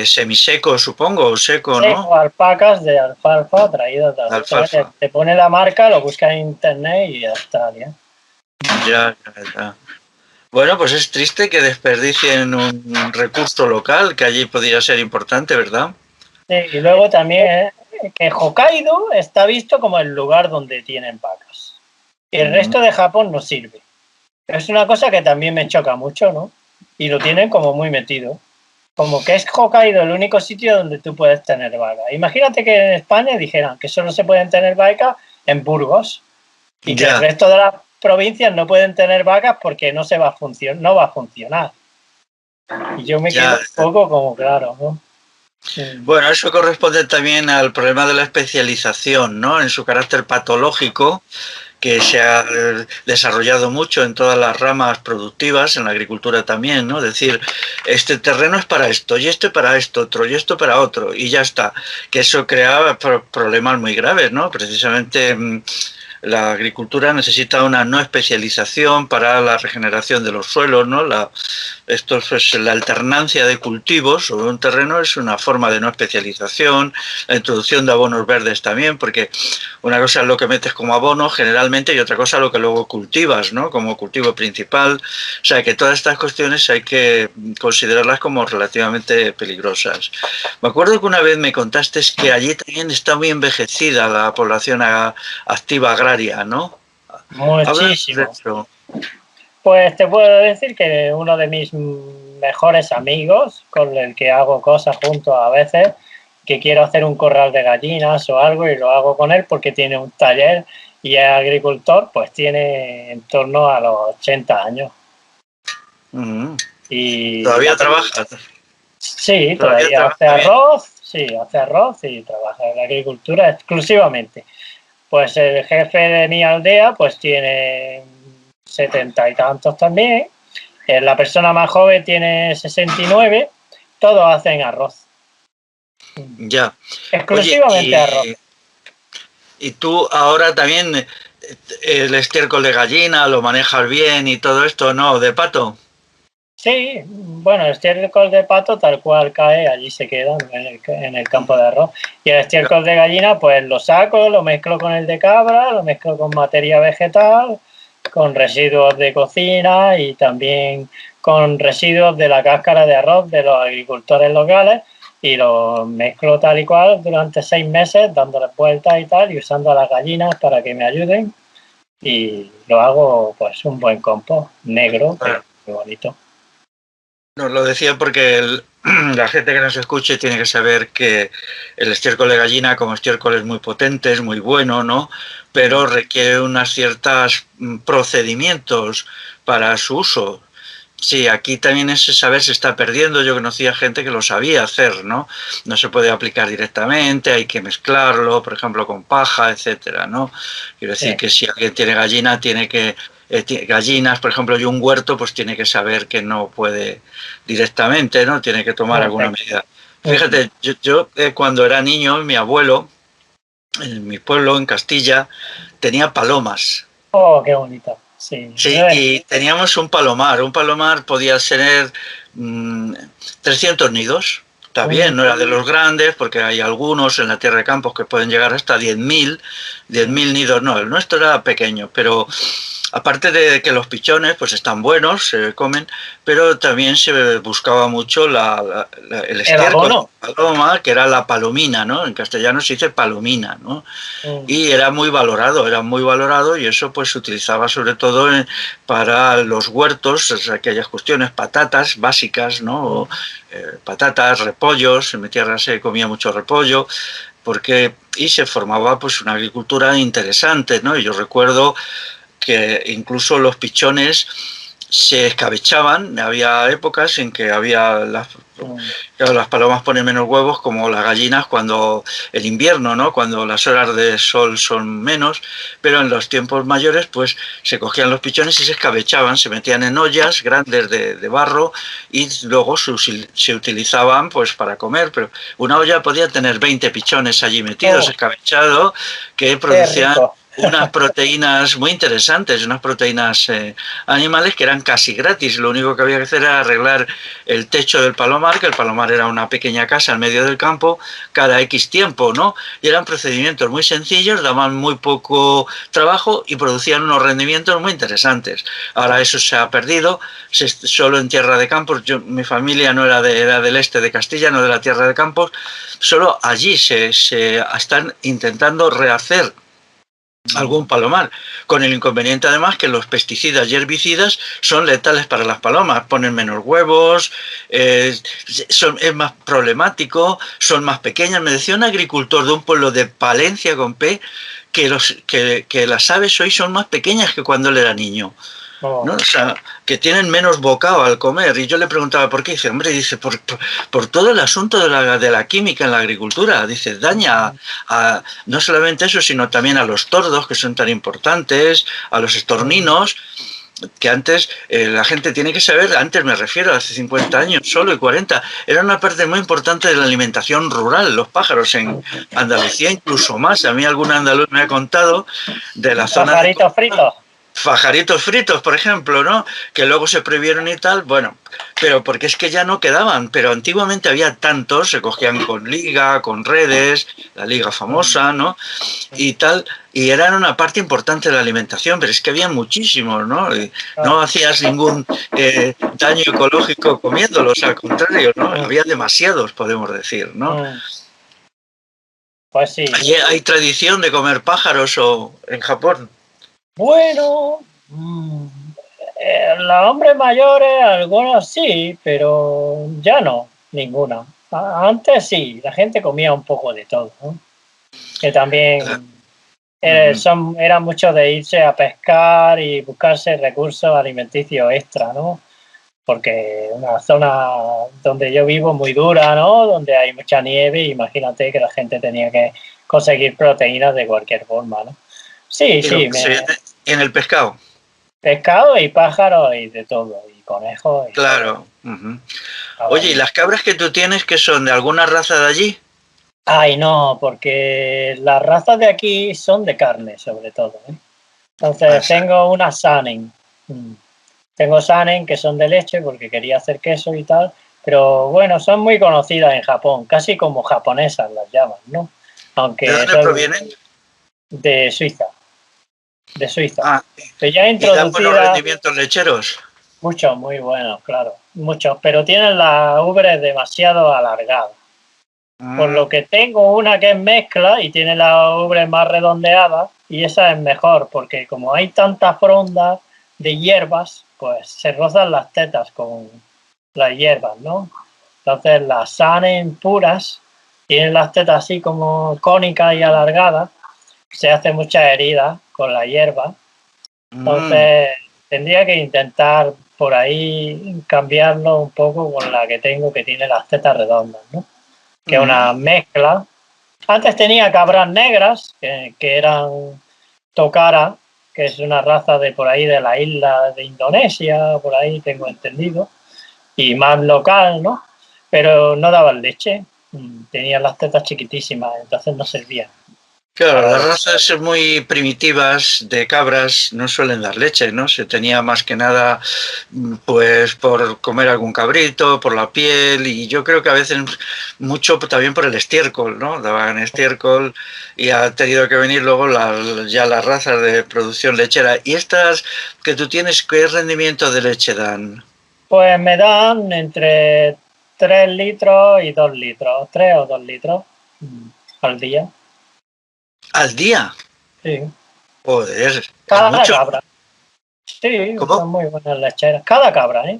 semiseco, supongo, o seco, ¿no? Seco, alpacas de alfalfa traídas de Australia. Alfalfa. Te pone la marca, lo buscas en internet y Australia. Ya, ya, ya. Bueno, pues es triste que desperdicien un recurso local que allí podría ser importante, ¿verdad? Sí, y luego también que Hokkaido está visto como el lugar donde tienen vacas. Y el resto de Japón no sirve. Es una cosa que también me choca mucho, ¿no? Y lo tienen como muy metido. Como que es Hokkaido el único sitio donde tú puedes tener vacas. Imagínate que en España dijeran que solo se pueden tener vacas en Burgos y que el Ya. resto de las provincias no pueden tener vacas porque no va a funcionar. Y yo me quedo Ya. un poco como claro, ¿no? Bueno, eso corresponde también al problema de la especialización, ¿no? En su carácter patológico, que se ha desarrollado mucho en todas las ramas productivas, en la agricultura también, ¿no? Es decir, este terreno es para esto, y este para esto otro, y esto para otro, y ya está. Que eso crea problemas muy graves, ¿no? Precisamente la agricultura necesita una no especialización para la regeneración de los suelos, ¿no? Esto es pues, la alternancia de cultivos sobre un terreno es una forma de no especialización, la introducción de abonos verdes también, porque una cosa es lo que metes como abono generalmente y otra cosa lo que luego cultivas, ¿no? Como cultivo principal. O sea que todas estas cuestiones hay que considerarlas como relativamente peligrosas. Me acuerdo que una vez me contaste que allí también está muy envejecida la población activa agraria, ¿no? Háblanos de Muchísimo. eso. Pues te puedo decir que uno de mis mejores amigos, con el que hago cosas juntos a veces, que quiero hacer un corral de gallinas o algo y lo hago con él porque tiene un taller y es agricultor, pues tiene en torno a los 80 años. Y ¿Todavía trabaja? sí, todavía hace arroz, hace arroz y trabaja en la agricultura exclusivamente. Pues el jefe de mi aldea pues tiene 70 y tantos también. La persona más joven tiene 69. Todos hacen arroz. Ya. Exclusivamente arroz. ¿Y tú ahora también el estiércol de gallina lo manejas bien y todo esto, no? ¿De pato? Sí, bueno, el estiércol de pato tal cual cae, allí se queda en el campo de arroz. Y el estiércol de gallina, pues lo saco, lo mezclo con el de cabra, lo mezclo con materia vegetal, con residuos de cocina y también con residuos de la cáscara de arroz de los agricultores locales y lo mezclo tal y cual durante 6 meses, dándole vueltas y tal, y usando a las gallinas para que me ayuden. Y lo hago, pues, un buen compost negro, que es muy bonito. Nos lo decía porque la gente que nos escuche tiene que saber que el estiércol de gallina como estiércol es muy potente, es muy bueno, ¿no? Pero requiere unos ciertos procedimientos para su uso. Sí, aquí también ese saber se está perdiendo. Yo conocía gente que lo sabía hacer, ¿no? No se puede aplicar directamente, hay que mezclarlo, por ejemplo, con paja, etcétera, ¿no? Quiero decir que si alguien tiene gallina, tiene que gallinas, por ejemplo, y un huerto, pues tiene que saber que no puede directamente, ¿no? Tiene que tomar alguna medida. Fíjate, yo cuando era niño, mi abuelo, en mi pueblo, en Castilla, tenía palomas. Oh, qué bonito. Sí, y teníamos un palomar. Un palomar podía tener 300 nidos. Está bien, no era de los grandes, porque hay algunos en la tierra de campos que pueden llegar hasta 10.000 nidos. No, el nuestro era pequeño, pero aparte de que los pichones pues están buenos, se comen, pero también se buscaba mucho el estiércol de paloma, que era la palomina, ¿no? En castellano se dice palomina, ¿no? Y era muy valorado y eso pues se utilizaba sobre todo para los huertos, aquellas cuestiones, patatas básicas, ¿no? Patatas, repollos, en mi tierra se comía mucho repollo, y se formaba pues una agricultura interesante, ¿no? Y yo recuerdo que incluso los pichones se escabechaban. Había épocas en que las palomas ponen menos huevos, como las gallinas cuando el invierno, ¿no? Cuando las horas de sol son menos, pero en los tiempos mayores pues se cogían los pichones y se escabechaban, se metían en ollas grandes de barro y luego se utilizaban pues para comer, pero una olla podía tener 20 pichones allí metidos, escabechados, que producían unas proteínas muy interesantes, unas proteínas animales que eran casi gratis. Lo único que había que hacer era arreglar el techo del palomar, que el palomar era una pequeña casa en medio del campo, cada X tiempo, ¿no? Y eran procedimientos muy sencillos, daban muy poco trabajo y producían unos rendimientos muy interesantes. Ahora eso se ha perdido, solo en tierra de campos. Mi familia no era del este de Castilla, no de la tierra de campos, solo allí se están intentando rehacer algún palomar, con el inconveniente además que los pesticidas y herbicidas son letales para las palomas, ponen menos huevos, es más problemático, son más pequeñas. Me decía un agricultor de un pueblo de Palencia con P que las aves hoy son más pequeñas que cuando él era niño. ¿No? O sea, que tienen menos bocado al comer. Y yo le preguntaba por qué. Dice, hombre, por todo el asunto de la química en la agricultura. Dice, daña no solamente eso, sino también a los tordos, que son tan importantes, a los estorninos, que antes la gente tiene que saber, antes me refiero, hace 50 años solo y 40, era una parte muy importante de la alimentación rural, los pájaros en Andalucía incluso más. A mí algún andaluz me ha contado de la zona de... Pajaritos fritos. Fajaritos fritos, por ejemplo, ¿no? Que luego se prohibieron y tal, bueno, pero porque es que ya no quedaban, pero antiguamente había tantos, se cogían con liga, con redes, la liga famosa, ¿no? Y tal, y eran una parte importante de la alimentación, pero es que había muchísimos, ¿no? Y no hacías ningún daño ecológico comiéndolos, al contrario, ¿no? Había demasiados, podemos decir, ¿no? Pues sí. ¿Hay tradición de comer pájaros en Japón? Bueno, los hombres mayores, algunos sí, pero ya no, ninguna. Antes sí, la gente comía un poco de todo, ¿no? Que también eran muchos de irse a pescar y buscarse recursos alimenticios extra, ¿no? Porque una zona donde yo vivo muy dura, ¿no? Donde hay mucha nieve, imagínate que la gente tenía que conseguir proteínas de cualquier forma, ¿no? Sí, sí, en el pescado. Pescado y pájaros y de todo, y conejos. Y claro. Oye, ¿y las cabras que tú tienes que son de alguna raza de allí? Ay, no, porque las razas de aquí son de carne, sobre todo, ¿eh? Entonces tengo una Sanen. Tengo Sanen que son de leche porque quería hacer queso y tal, pero bueno, son muy conocidas en Japón, casi como japonesas las llaman, ¿no? Aunque ¿De dónde provienen? De Suiza. De Suiza. Ah, Pero ya ¿y dan buenos introducida. rendimientos lecheros? Muchos, muy buenos, claro. Muchos, pero tienen las ubres demasiado alargadas. Por lo que tengo una que es mezcla y tiene las ubres más redondeadas y esa es mejor porque como hay tantas frondas de hierbas, pues se rozan las tetas con las hierbas, ¿no? Entonces las Sanen puras tienen las tetas así como cónicas y alargadas, se hace muchas heridas con la hierba. Entonces tendría que intentar por ahí cambiarlo un poco con la que tengo que tiene las tetas redondas, ¿no? Que es una mezcla. Antes tenía cabras negras, que eran Tokara, que es una raza de por ahí de la isla de Indonesia, por ahí tengo entendido, y más local, ¿no? Pero no daban leche, tenían las tetas chiquitísimas, entonces no servían. Claro, las razas muy primitivas de cabras no suelen dar leche, ¿no? Se tenía más que nada pues por comer algún cabrito, por la piel y yo creo que a veces mucho también por el estiércol, ¿no? Daban estiércol y ha tenido que venir luego ya las razas de producción lechera. ¿Y estas que tú tienes, qué rendimiento de leche dan? Pues me dan entre 3 litros y 2 litros, 3 o 2 litros al día. ¿Al día? Sí. Joder, es Cada mucho. cabra. Sí, ¿Cómo? son muy buenas lecheras. Cada cabra, ¿eh?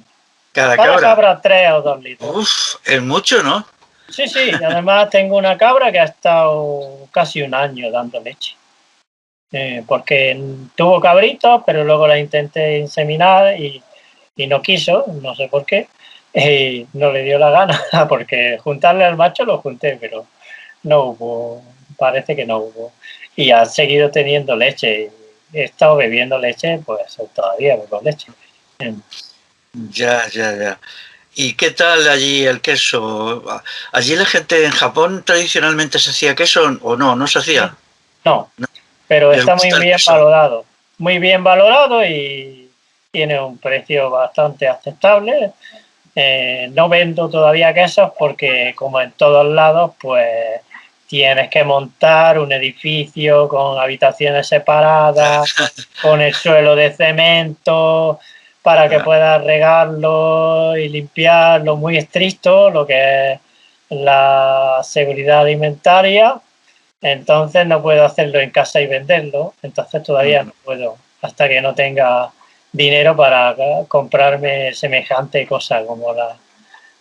¿Cada Cada cabra? cabra 3 o 2 litros. Uf, es mucho, ¿no? Sí, sí. Además tengo una cabra que ha estado casi un año dando leche. Porque tuvo cabritos, pero luego la intenté inseminar y no quiso, no sé por qué. Y no le dio la gana, porque juntarle al macho lo junté, pero no hubo, parece que no hubo. Y ha seguido teniendo leche. He estado bebiendo leche, pues todavía bebo leche. Ya, ya, ya. ¿Y qué tal allí el queso? ¿Allí la gente en Japón tradicionalmente se hacía queso o no? ¿No se hacía? No, ¿No? pero ¿Les está muy gusta el bien queso? valorado. Muy bien valorado y tiene un precio bastante aceptable. No vendo todavía quesos porque como en todos lados, pues tienes que montar un edificio con habitaciones separadas, con el suelo de cemento, para que puedas regarlo y limpiarlo, muy estricto, lo que es la seguridad alimentaria. Entonces no puedo hacerlo en casa y venderlo, entonces todavía no puedo, hasta que no tenga dinero para comprarme semejante cosa como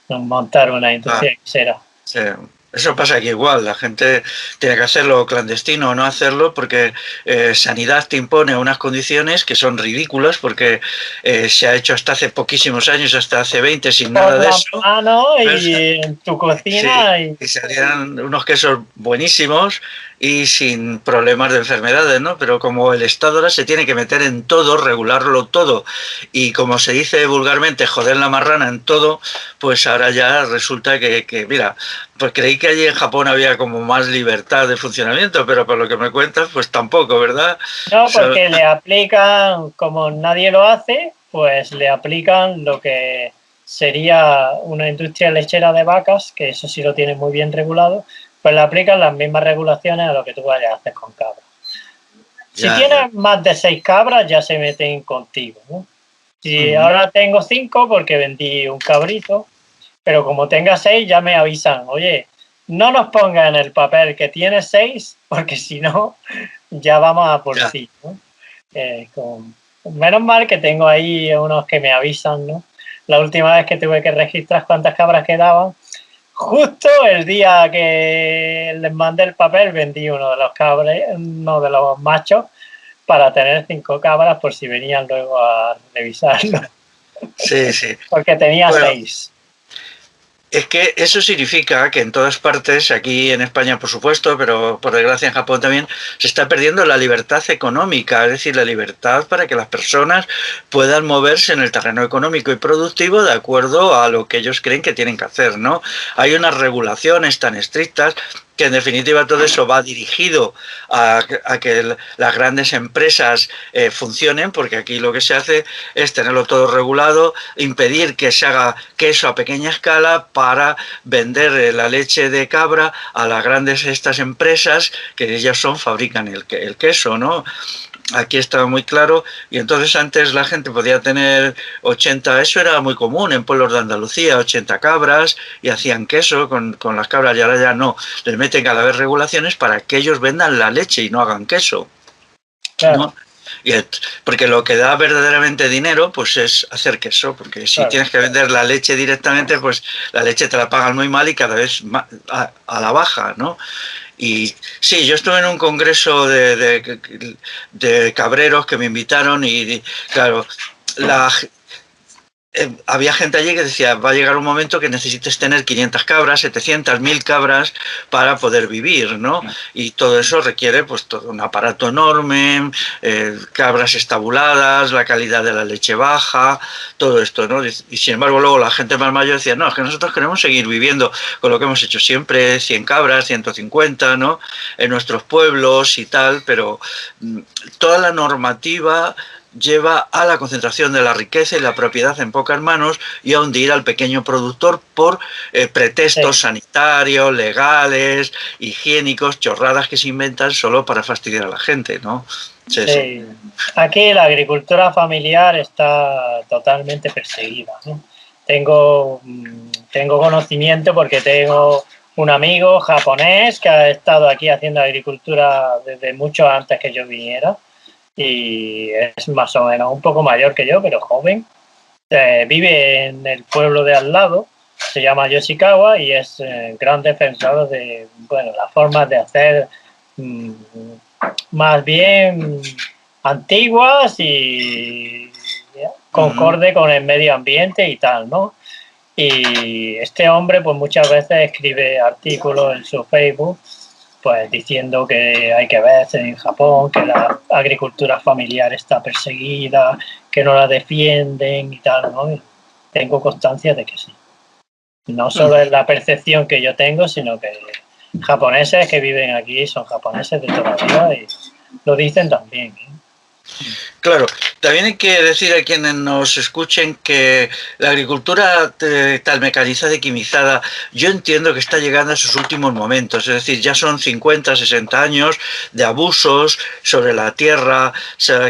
montar una industria quesera. Sí. Eso pasa aquí igual, la gente tiene que hacerlo clandestino o no hacerlo porque Sanidad te impone unas condiciones que son ridículas porque se ha hecho hasta hace poquísimos años, hasta hace 20 sin nada Con de la eso. mano Pero, y en tu sí, cocina y y salían unos quesos buenísimos y sin problemas de enfermedades, ¿no? Pero como el Estado ahora se tiene que meter en todo, regularlo todo, y como se dice vulgarmente, joder la marrana en todo, pues ahora ya resulta mira, pues creí que allí en Japón había como más libertad de funcionamiento, pero por lo que me cuentas, pues tampoco, ¿verdad? no, porque le aplican, como nadie lo hace, pues le aplican lo que sería una industria lechera de vacas, que eso sí lo tiene muy bien regulado, pues le aplican las mismas regulaciones a lo que tú vayas a hacer con cabras. Si Ya, ya. tienes más de 6 cabras, ya se meten contigo, ¿no? Si Uh-huh. ahora tengo 5 porque vendí un cabrito, pero como tenga 6 ya me avisan, oye, no nos ponga en el papel que tienes 6 porque si no, ya vamos a por Ya. ti, ¿no? menos mal que tengo ahí unos que me avisan, ¿no? La última vez que tuve que registrar cuántas cabras quedaban, justo el día que les mandé el papel vendí uno de los uno de los machos para tener 5 cabras por si venían luego a revisarlo. Sí, sí. Porque tenía Bueno, 6. es que eso significa que en todas partes, aquí en España por supuesto, pero por desgracia en Japón también, se está perdiendo la libertad económica, es decir, la libertad para que las personas puedan moverse en el terreno económico y productivo de acuerdo a lo que ellos creen que tienen que hacer, ¿no? Hay unas regulaciones tan estrictas que en definitiva todo eso va dirigido a que las grandes empresas funcionen, porque aquí lo que se hace es tenerlo todo regulado, impedir que se haga queso a pequeña escala para vender la leche de cabra a las grandes estas empresas que ellas fabrican el queso, ¿no? Aquí estaba muy claro, y entonces antes la gente podía tener 80, eso era muy común en pueblos de Andalucía, 80 cabras y hacían queso con las cabras, y ahora ya no, les meten cada vez regulaciones para que ellos vendan la leche y no hagan queso. Claro. ¿No? Porque lo que da verdaderamente dinero pues es hacer queso, porque si claro, tienes que vender la leche directamente, pues la leche te la pagan muy mal y cada vez más a la baja, ¿no? Y sí, yo estuve en un congreso de cabreros que me invitaron y claro, había gente allí que decía, va a llegar un momento que necesites tener 500 cabras, 700, 1000 cabras para poder vivir, ¿no? Y todo eso requiere pues todo un aparato enorme, cabras estabuladas, la calidad de la leche baja, todo esto, ¿no? Y sin embargo luego la gente más mayor decía, no, es que nosotros queremos seguir viviendo con lo que hemos hecho siempre, 100 cabras, 150, ¿no? En nuestros pueblos y tal, pero toda la normativa lleva a la concentración de la riqueza y la propiedad en pocas manos y a hundir al pequeño productor por pretextos sanitarios, legales, higiénicos, chorradas que se inventan solo para fastidiar a la gente, ¿no? Sí. Aquí la agricultura familiar está totalmente perseguida, ¿no? Tengo conocimiento porque tengo un amigo japonés que ha estado aquí haciendo agricultura desde mucho antes que yo viniera. Y es más o menos un poco mayor que yo, pero joven. Vive en el pueblo de al lado, se llama Yoshikawa y es gran defensor de, bueno, las formas de hacer más bien antiguas y concorde con el medio ambiente y tal, ¿no? Y este hombre pues muchas veces escribe artículos en su Facebook pues diciendo que hay que ver en Japón que la agricultura familiar está perseguida, que no la defienden y tal, ¿no? Y tengo constancia de que sí. No solo es la percepción que yo tengo, sino que japoneses que viven aquí son japoneses de toda la vida y lo dicen también, ¿eh? Claro, también hay que decir a quienes nos escuchen que la agricultura tal mecanizada y quimizada, yo entiendo que está llegando a sus últimos momentos, es decir, ya son 50, 60 años de abusos sobre la tierra,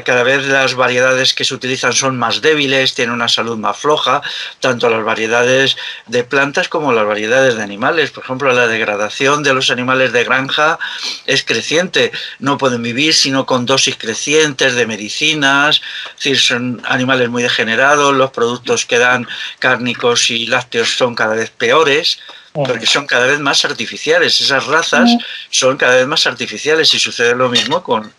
cada vez las variedades que se utilizan son más débiles, tienen una salud más floja, tanto las variedades de plantas como las variedades de animales. Por ejemplo, la degradación de los animales de granja es creciente, no pueden vivir sino con dosis crecientes de medicinas, es decir, son animales muy degenerados, los productos que dan cárnicos y lácteos son cada vez peores, porque son cada vez más artificiales, esas razas son cada vez más artificiales y sucede lo mismo con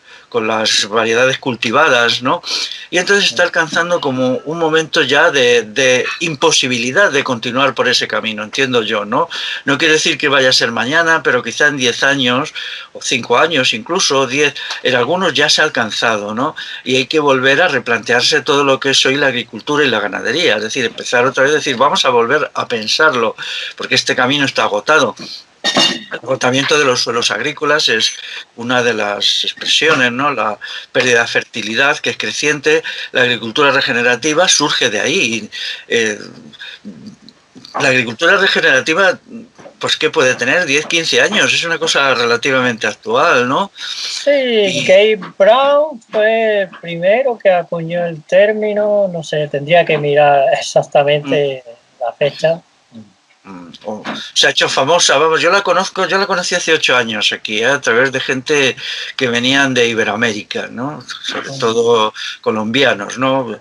las variedades cultivadas, ¿no? Y entonces está alcanzando como un momento ya de imposibilidad de continuar por ese camino, entiendo yo, ¿no? No quiere decir que vaya a ser mañana, pero quizá en 10 años, o 5 años incluso, 10, en algunos ya se ha alcanzado, ¿no? Y hay que volver a replantearse todo lo que es hoy la agricultura y la ganadería, es decir, empezar otra vez a decir, vamos a volver a pensarlo, porque este camino está agotado. El agotamiento de los suelos agrícolas es una de las expresiones, ¿no? La pérdida de fertilidad, que es creciente. La agricultura regenerativa surge de ahí. La agricultura regenerativa, pues ¿qué puede tener? 10, 15 años, es una cosa relativamente actual, ¿no? Sí, Gabe Brown fue el primero que acuñó el término, no sé, tendría que mirar exactamente la fecha. Se ha hecho famosa, vamos, yo la conocí hace 8 años aquí, a través de gente que venían de Iberoamérica, ¿no? Sobre todo colombianos, ¿no?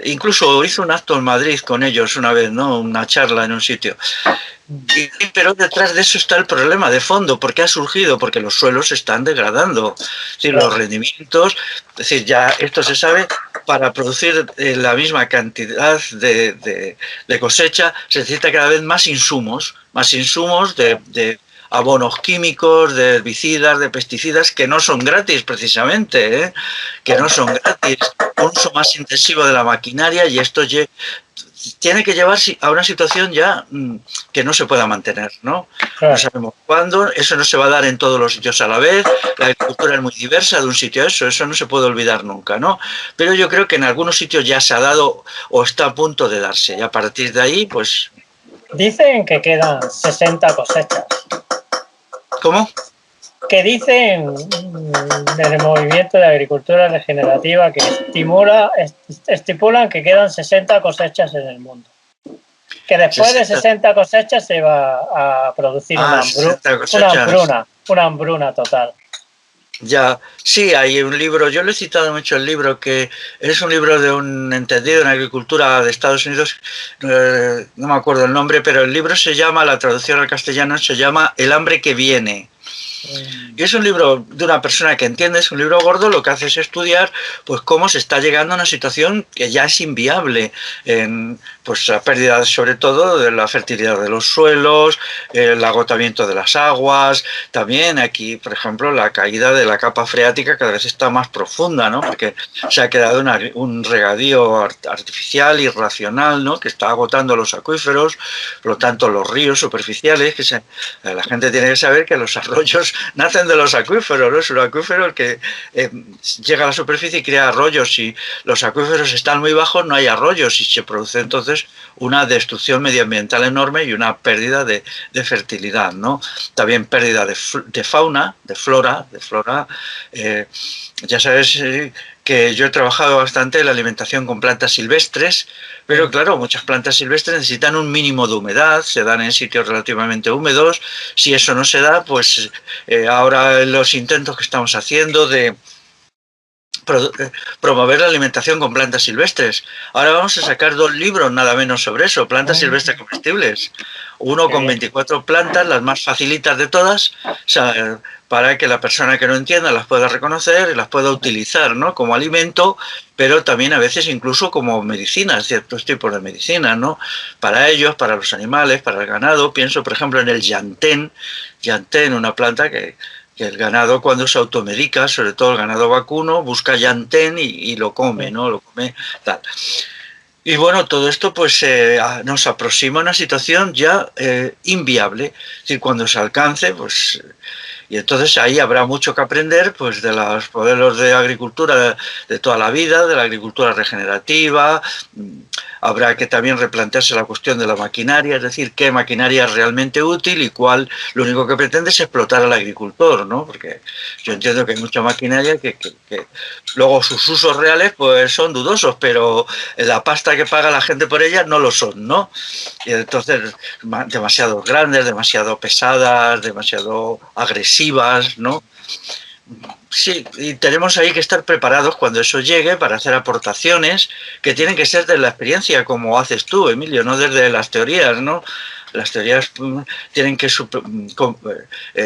Incluso hice un acto en Madrid con ellos una vez, ¿no? Una charla en un sitio. Pero detrás de eso está el problema de fondo. ¿Por qué ha surgido? Porque los suelos se están degradando. Es decir, los rendimientos, es decir, ya esto se sabe, para producir la misma cantidad de cosecha se necesita cada vez más insumos de abonos químicos, de herbicidas, de pesticidas, que no son gratis precisamente, ¿eh? Que no son gratis. Un uso más intensivo de la maquinaria y esto tiene que llevar a una situación ya que no se pueda mantener, ¿no? No sabemos cuándo, eso no se va a dar en todos los sitios a la vez, la agricultura es muy diversa de un sitio a eso no se puede olvidar nunca, ¿no? Pero yo creo que en algunos sitios ya se ha dado o está a punto de darse, y a partir de ahí, pues... Dicen que quedan 60 cosechas. ¿Cómo? Que dicen del movimiento de agricultura regenerativa que estipulan que quedan 60 cosechas en el mundo. Que después de 60 cosechas se va a producir una hambruna total. Ya, sí, hay un libro, yo le he citado mucho el libro, que es un libro de un entendido en agricultura de Estados Unidos, no me acuerdo el nombre, pero el libro se llama, la traducción al castellano se llama El hambre que viene. Y es un libro de una persona que entiende, es un libro gordo, lo que hace es estudiar pues cómo se está llegando a una situación que ya es inviable, pues la pérdida sobre todo de la fertilidad de los suelos, el agotamiento de las aguas, también aquí, por ejemplo, la caída de la capa freática cada vez está más profunda, ¿no? Porque se ha quedado un regadío artificial, irracional, ¿no? Que está agotando los acuíferos, por lo tanto los ríos superficiales, la gente tiene que saber que los arroyos nacen de los acuíferos, ¿no? Es un acuífero el que llega a la superficie y crea arroyos. Si los acuíferos están muy bajos, no hay arroyos y se produce entonces una destrucción medioambiental enorme y una pérdida de fertilidad, ¿no? También pérdida de fauna, de flora. Ya sabes que yo he trabajado bastante en la alimentación con plantas silvestres, pero claro, muchas plantas silvestres necesitan un mínimo de humedad, se dan en sitios relativamente húmedos. Si eso no se da, pues ahora los intentos que estamos haciendo de promover la alimentación con plantas silvestres. Ahora vamos a sacar 2 libros nada menos sobre eso, plantas silvestres comestibles. Uno con 24 plantas, las más facilitas de todas, o sea, para que la persona que no entienda las pueda reconocer y las pueda utilizar, ¿no? Como alimento, pero también a veces incluso como medicinas, ciertos tipos de medicinas, ¿no? Para ellos, para los animales, para el ganado. Pienso, por ejemplo, en el llantén, una planta que el ganado, cuando se automedica, sobre todo el ganado vacuno, busca llantén y lo come, ¿no? Lo come tal. Y bueno, todo esto pues nos aproxima a una situación ya inviable. Es decir, cuando se alcance, pues... Y entonces ahí habrá mucho que aprender pues de los modelos de agricultura de toda la vida, de la agricultura regenerativa. Habrá que también replantearse la cuestión de la maquinaria, es decir, qué maquinaria es realmente útil y cuál lo único que pretende es explotar al agricultor, ¿no? Porque yo entiendo que hay mucha maquinaria que luego sus usos reales pues son dudosos, pero la pasta que paga la gente por ella no lo son, ¿no? Y entonces demasiado grandes, demasiado pesadas, demasiado agresivas, ¿no? Sí, y tenemos ahí que estar preparados cuando eso llegue para hacer aportaciones que tienen que ser de la experiencia, como haces tú, Emilio, no desde las teorías, ¿no? Las teorías tienen que,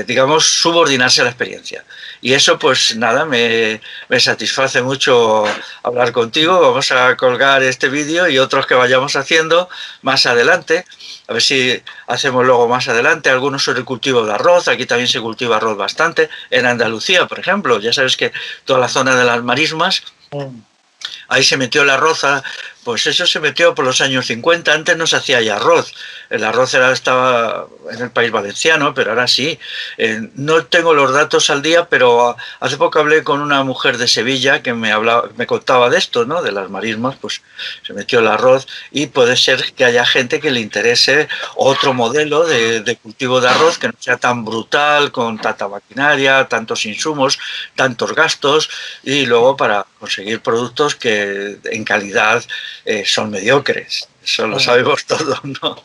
digamos, subordinarse a la experiencia. Y eso, pues nada, me satisface mucho hablar contigo. Vamos a colgar este vídeo y otros que vayamos haciendo más adelante. A ver si hacemos luego más adelante algunos sobre el cultivo de arroz. Aquí también se cultiva arroz bastante. En Andalucía, por ejemplo, ya sabes que toda la zona de las marismas, ahí se metió el arroz, pues eso se metió por los años 50, antes no se hacía ya arroz. El arroz estaba en el País Valenciano, pero ahora sí. No tengo los datos al día, pero hace poco hablé con una mujer de Sevilla que me contaba de esto, ¿no? De las marismas, pues se metió el arroz y puede ser que haya gente que le interese otro modelo de cultivo de arroz que no sea tan brutal, con tanta maquinaria, tantos insumos, tantos gastos, y luego para conseguir productos que en calidad son mediocres. Eso lo sabemos todos, ¿no?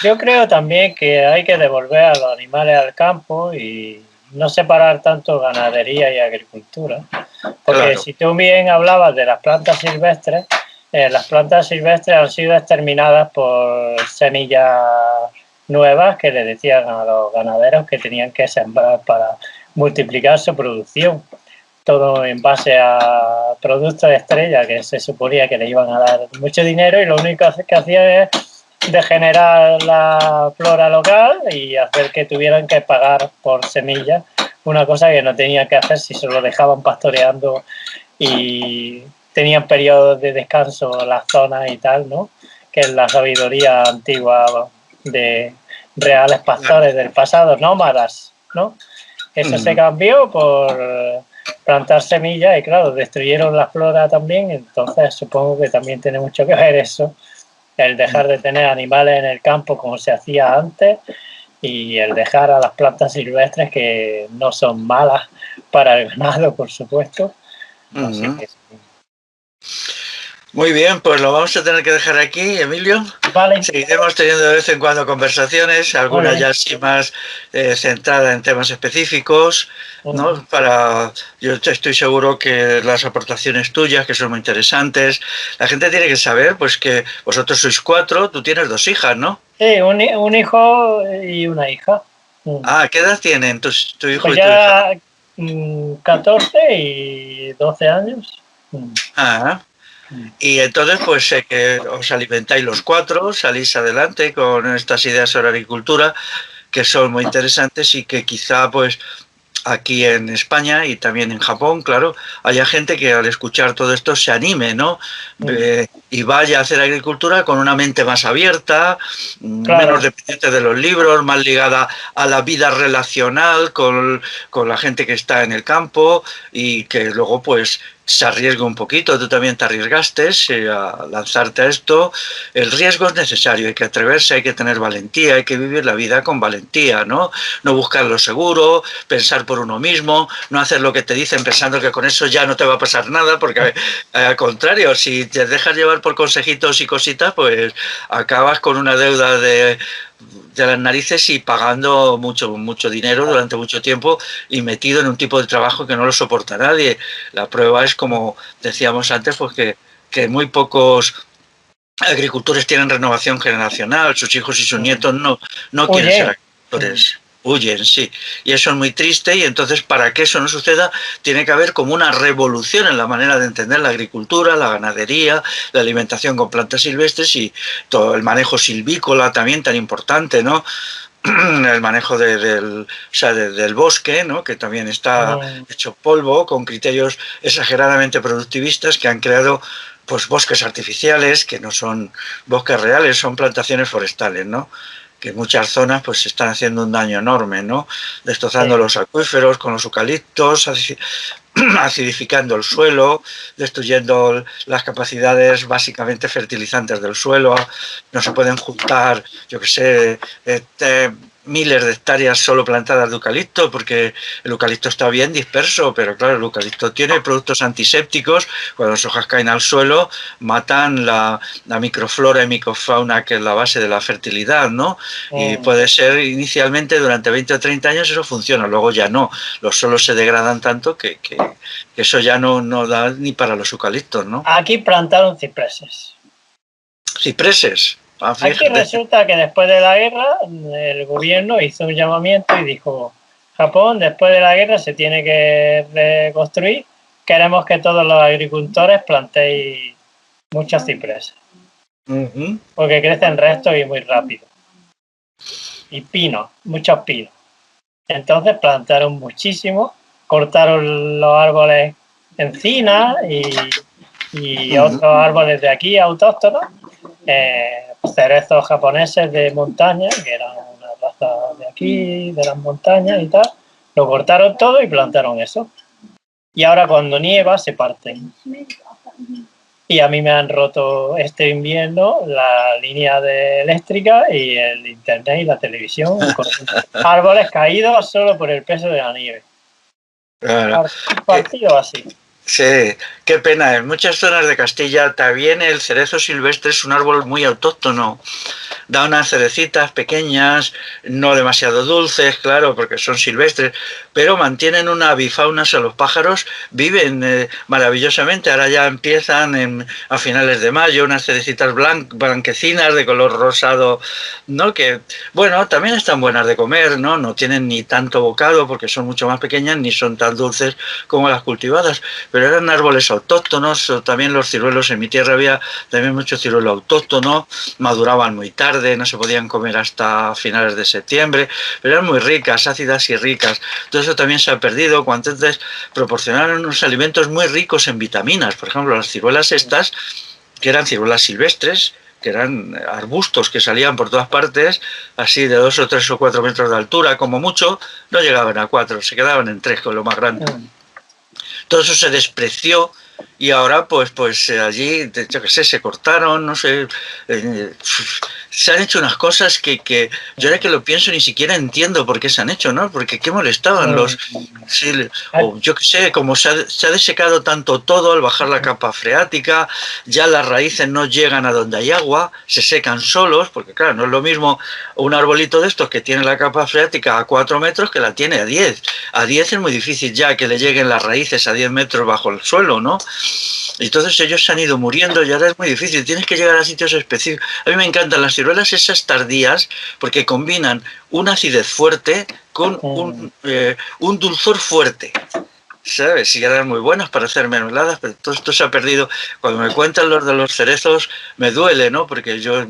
Yo creo también que hay que devolver a los animales al campo y no separar tanto ganadería y agricultura. Porque Claro. si tú bien hablabas de las plantas silvestres han sido exterminadas por semillas nuevas que le decían a los ganaderos que tenían que sembrar para multiplicar su producción. Todo en base a productos de estrella que se suponía que le iban a dar mucho dinero y lo único que hacía es degenerar la flora local y hacer que tuvieran que pagar por semillas, una cosa que no tenían que hacer si se lo dejaban pastoreando y tenían periodos de descanso en las zonas y tal, ¿no? Que es la sabiduría antigua de reales pastores del pasado, nómadas, ¿no? Eso se cambió por plantar semillas y claro, destruyeron la flora también, entonces supongo que también tiene mucho que ver eso, el dejar de tener animales en el campo como se hacía antes y el dejar a las plantas silvestres que no son malas para el ganado, por supuesto. Así que... Muy bien, pues lo vamos a tener que dejar aquí, Emilio. Vale. Seguiremos teniendo de vez en cuando conversaciones, algunas ya así más centradas en temas específicos, ¿no? Yo estoy seguro que las aportaciones tuyas, que son muy interesantes, la gente tiene que saber, pues que vosotros sois 4, tú tienes 2 hijas, ¿no? Sí, un hijo y una hija. Ah, ¿qué edad tienen tu hijo pues y tu hija? 14 y 12 años. Ah, y entonces, pues sé que os alimentáis los 4, salís adelante con estas ideas sobre agricultura, que son muy interesantes y que quizá, pues, aquí en España y también en Japón, claro, haya gente que al escuchar todo esto se anime, ¿no? Y vaya a hacer agricultura con una mente más abierta, menos dependiente de los libros, más ligada a la vida relacional con la gente que está en el campo y que luego, pues, se arriesga un poquito. Tú también te arriesgaste a lanzarte a esto. El riesgo es necesario, hay que atreverse, hay que tener valentía, hay que vivir la vida con valentía, ¿no? No buscar lo seguro, pensar por uno mismo, no hacer lo que te dicen pensando que con eso ya no te va a pasar nada, porque al contrario, si te dejas llevar por consejitos y cositas, pues acabas con una deuda de las narices y pagando mucho dinero durante mucho tiempo y metido en un tipo de trabajo que no lo soporta nadie. La prueba es, como decíamos antes, pues que muy pocos agricultores tienen renovación generacional, sus hijos y sus nietos no quieren ser agricultores. Huyen, sí. Y eso es muy triste y entonces para que eso no suceda tiene que haber como una revolución en la manera de entender la agricultura, la ganadería, la alimentación con plantas silvestres y todo el manejo silvícola también tan importante, ¿no? El manejo del bosque, ¿no? Que también está hecho polvo con criterios exageradamente productivistas que han creado pues bosques artificiales que no son bosques reales, son plantaciones forestales, ¿no? Que en muchas zonas pues están haciendo un daño enorme, ¿no? Destrozando los acuíferos con los eucaliptos, acidificando el suelo, destruyendo las capacidades básicamente fertilizantes del suelo. No se pueden juntar, yo qué sé, miles de hectáreas solo plantadas de eucalipto, porque el eucalipto está bien disperso, pero claro, el eucalipto tiene productos antisépticos, cuando las hojas caen al suelo, matan la microflora y microfauna que es la base de la fertilidad, ¿no? Y puede ser inicialmente durante 20 o 30 años eso funciona, luego ya no, los suelos se degradan tanto que eso ya no da ni para los eucaliptos, ¿no? Aquí plantaron cipreses. ¿Cipreses? Aquí resulta que después de la guerra el gobierno hizo un llamamiento y dijo: Japón, después de la guerra se tiene que reconstruir, queremos que todos los agricultores plantéis muchos cipreses, porque crecen restos y muy rápido, y pinos, muchos pinos. Entonces plantaron muchísimo, cortaron los árboles encinas y otros árboles de aquí autóctonos, cerezos japoneses de montaña, que eran una raza de aquí, de las montañas y tal, lo cortaron todo y plantaron eso. Y ahora cuando nieva se parten. Y a mí me han roto este invierno la línea eléctrica y el internet y la televisión con árboles caídos solo por el peso de la nieve. Claro. Partido así. Sí, qué pena. En muchas zonas de Castilla también el cerezo silvestre es un árbol muy autóctono. Da unas cerecitas pequeñas, no demasiado dulces, claro, porque son silvestres, pero mantienen una avifauna, o sea, los pájaros viven maravillosamente. Ahora ya empiezan a finales de mayo unas cerecitas blanquecinas de color rosado, ¿no? Que, bueno, también están buenas de comer, ¿no? No tienen ni tanto bocado porque son mucho más pequeñas ni son tan dulces como las cultivadas, pero eran árboles autóctonos. También los ciruelos, en mi tierra había también mucho ciruelo autóctono, maduraban muy tarde, no se podían comer hasta finales de septiembre, pero eran muy ricas, ácidas y ricas. Todo eso también se ha perdido, cuando antes proporcionaron unos alimentos muy ricos en vitaminas. Por ejemplo, las ciruelas estas, que eran ciruelas silvestres, que eran arbustos que salían por todas partes, así de 2 o 3 o 4 metros de altura, como mucho, no llegaban a 4, se quedaban en 3 con lo más grande. Todo eso se despreció y ahora pues allí, yo qué sé, se cortaron, no sé, se han hecho unas cosas que yo ahora que lo pienso ni siquiera entiendo por qué se han hecho, ¿no? Porque qué molestaban los... Sí, o yo qué sé, como se ha desecado tanto todo al bajar la capa freática, ya las raíces no llegan a donde hay agua, se secan solos, porque claro, no es lo mismo un arbolito de estos que tiene la capa freática a 4 metros que la tiene a 10. A 10 es muy difícil ya que le lleguen las raíces a 10 metros bajo el suelo, ¿no? Entonces ellos se han ido muriendo y ahora es muy difícil, tienes que llegar a sitios específicos. A mí me encantan las ciruelas esas tardías porque combinan una acidez fuerte con un dulzor fuerte. ¿Sabes? Y eran muy buenas para hacer mermeladas, pero todo esto se ha perdido. Cuando me cuentan los de los cerezos me duele, ¿no? Porque yo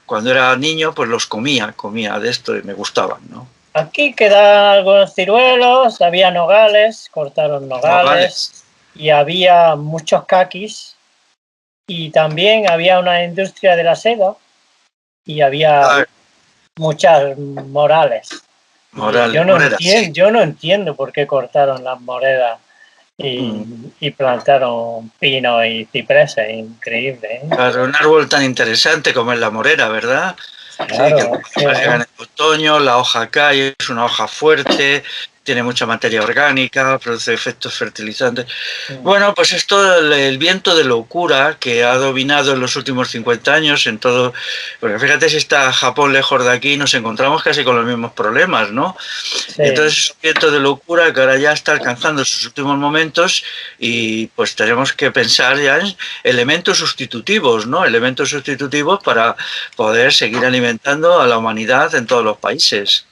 cuando era niño pues los comía de esto y me gustaban, ¿no? Aquí quedan algunos ciruelos, había nogales, cortaron nogales y había muchos caquis y también había una industria de la seda y había muchas morales. Yo no entiendo por qué cortaron las moreras y plantaron pino y cipreses, increíble, ¿eh? Claro, un árbol tan interesante como es la morera, ¿verdad? Claro, Sí, que llega en el otoño, la hoja cae, es una hoja fuerte, tiene mucha materia orgánica, produce efectos fertilizantes. Bueno, pues esto, el viento de locura que ha dominado en los últimos 50 años en todo, porque fíjate si está Japón lejos de aquí, nos encontramos casi con los mismos problemas, ¿no? Sí. Entonces es un viento de locura que ahora ya está alcanzando sus últimos momentos y pues tenemos que pensar ya en elementos sustitutivos, ¿no? Elementos sustitutivos para poder seguir alimentando a la humanidad en todos los países.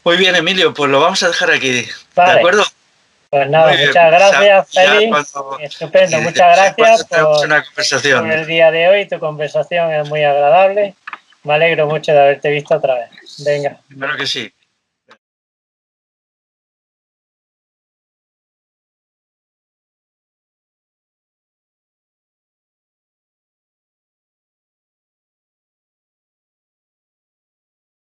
Muy bien, Emilio, pues lo vamos a dejar aquí. Vale. ¿De acuerdo? Pues nada, muchas gracias, Félix. Estupendo, muchas gracias por el día de hoy. Tu conversación es muy agradable. Me alegro mucho de haberte visto otra vez. Venga. Claro que sí.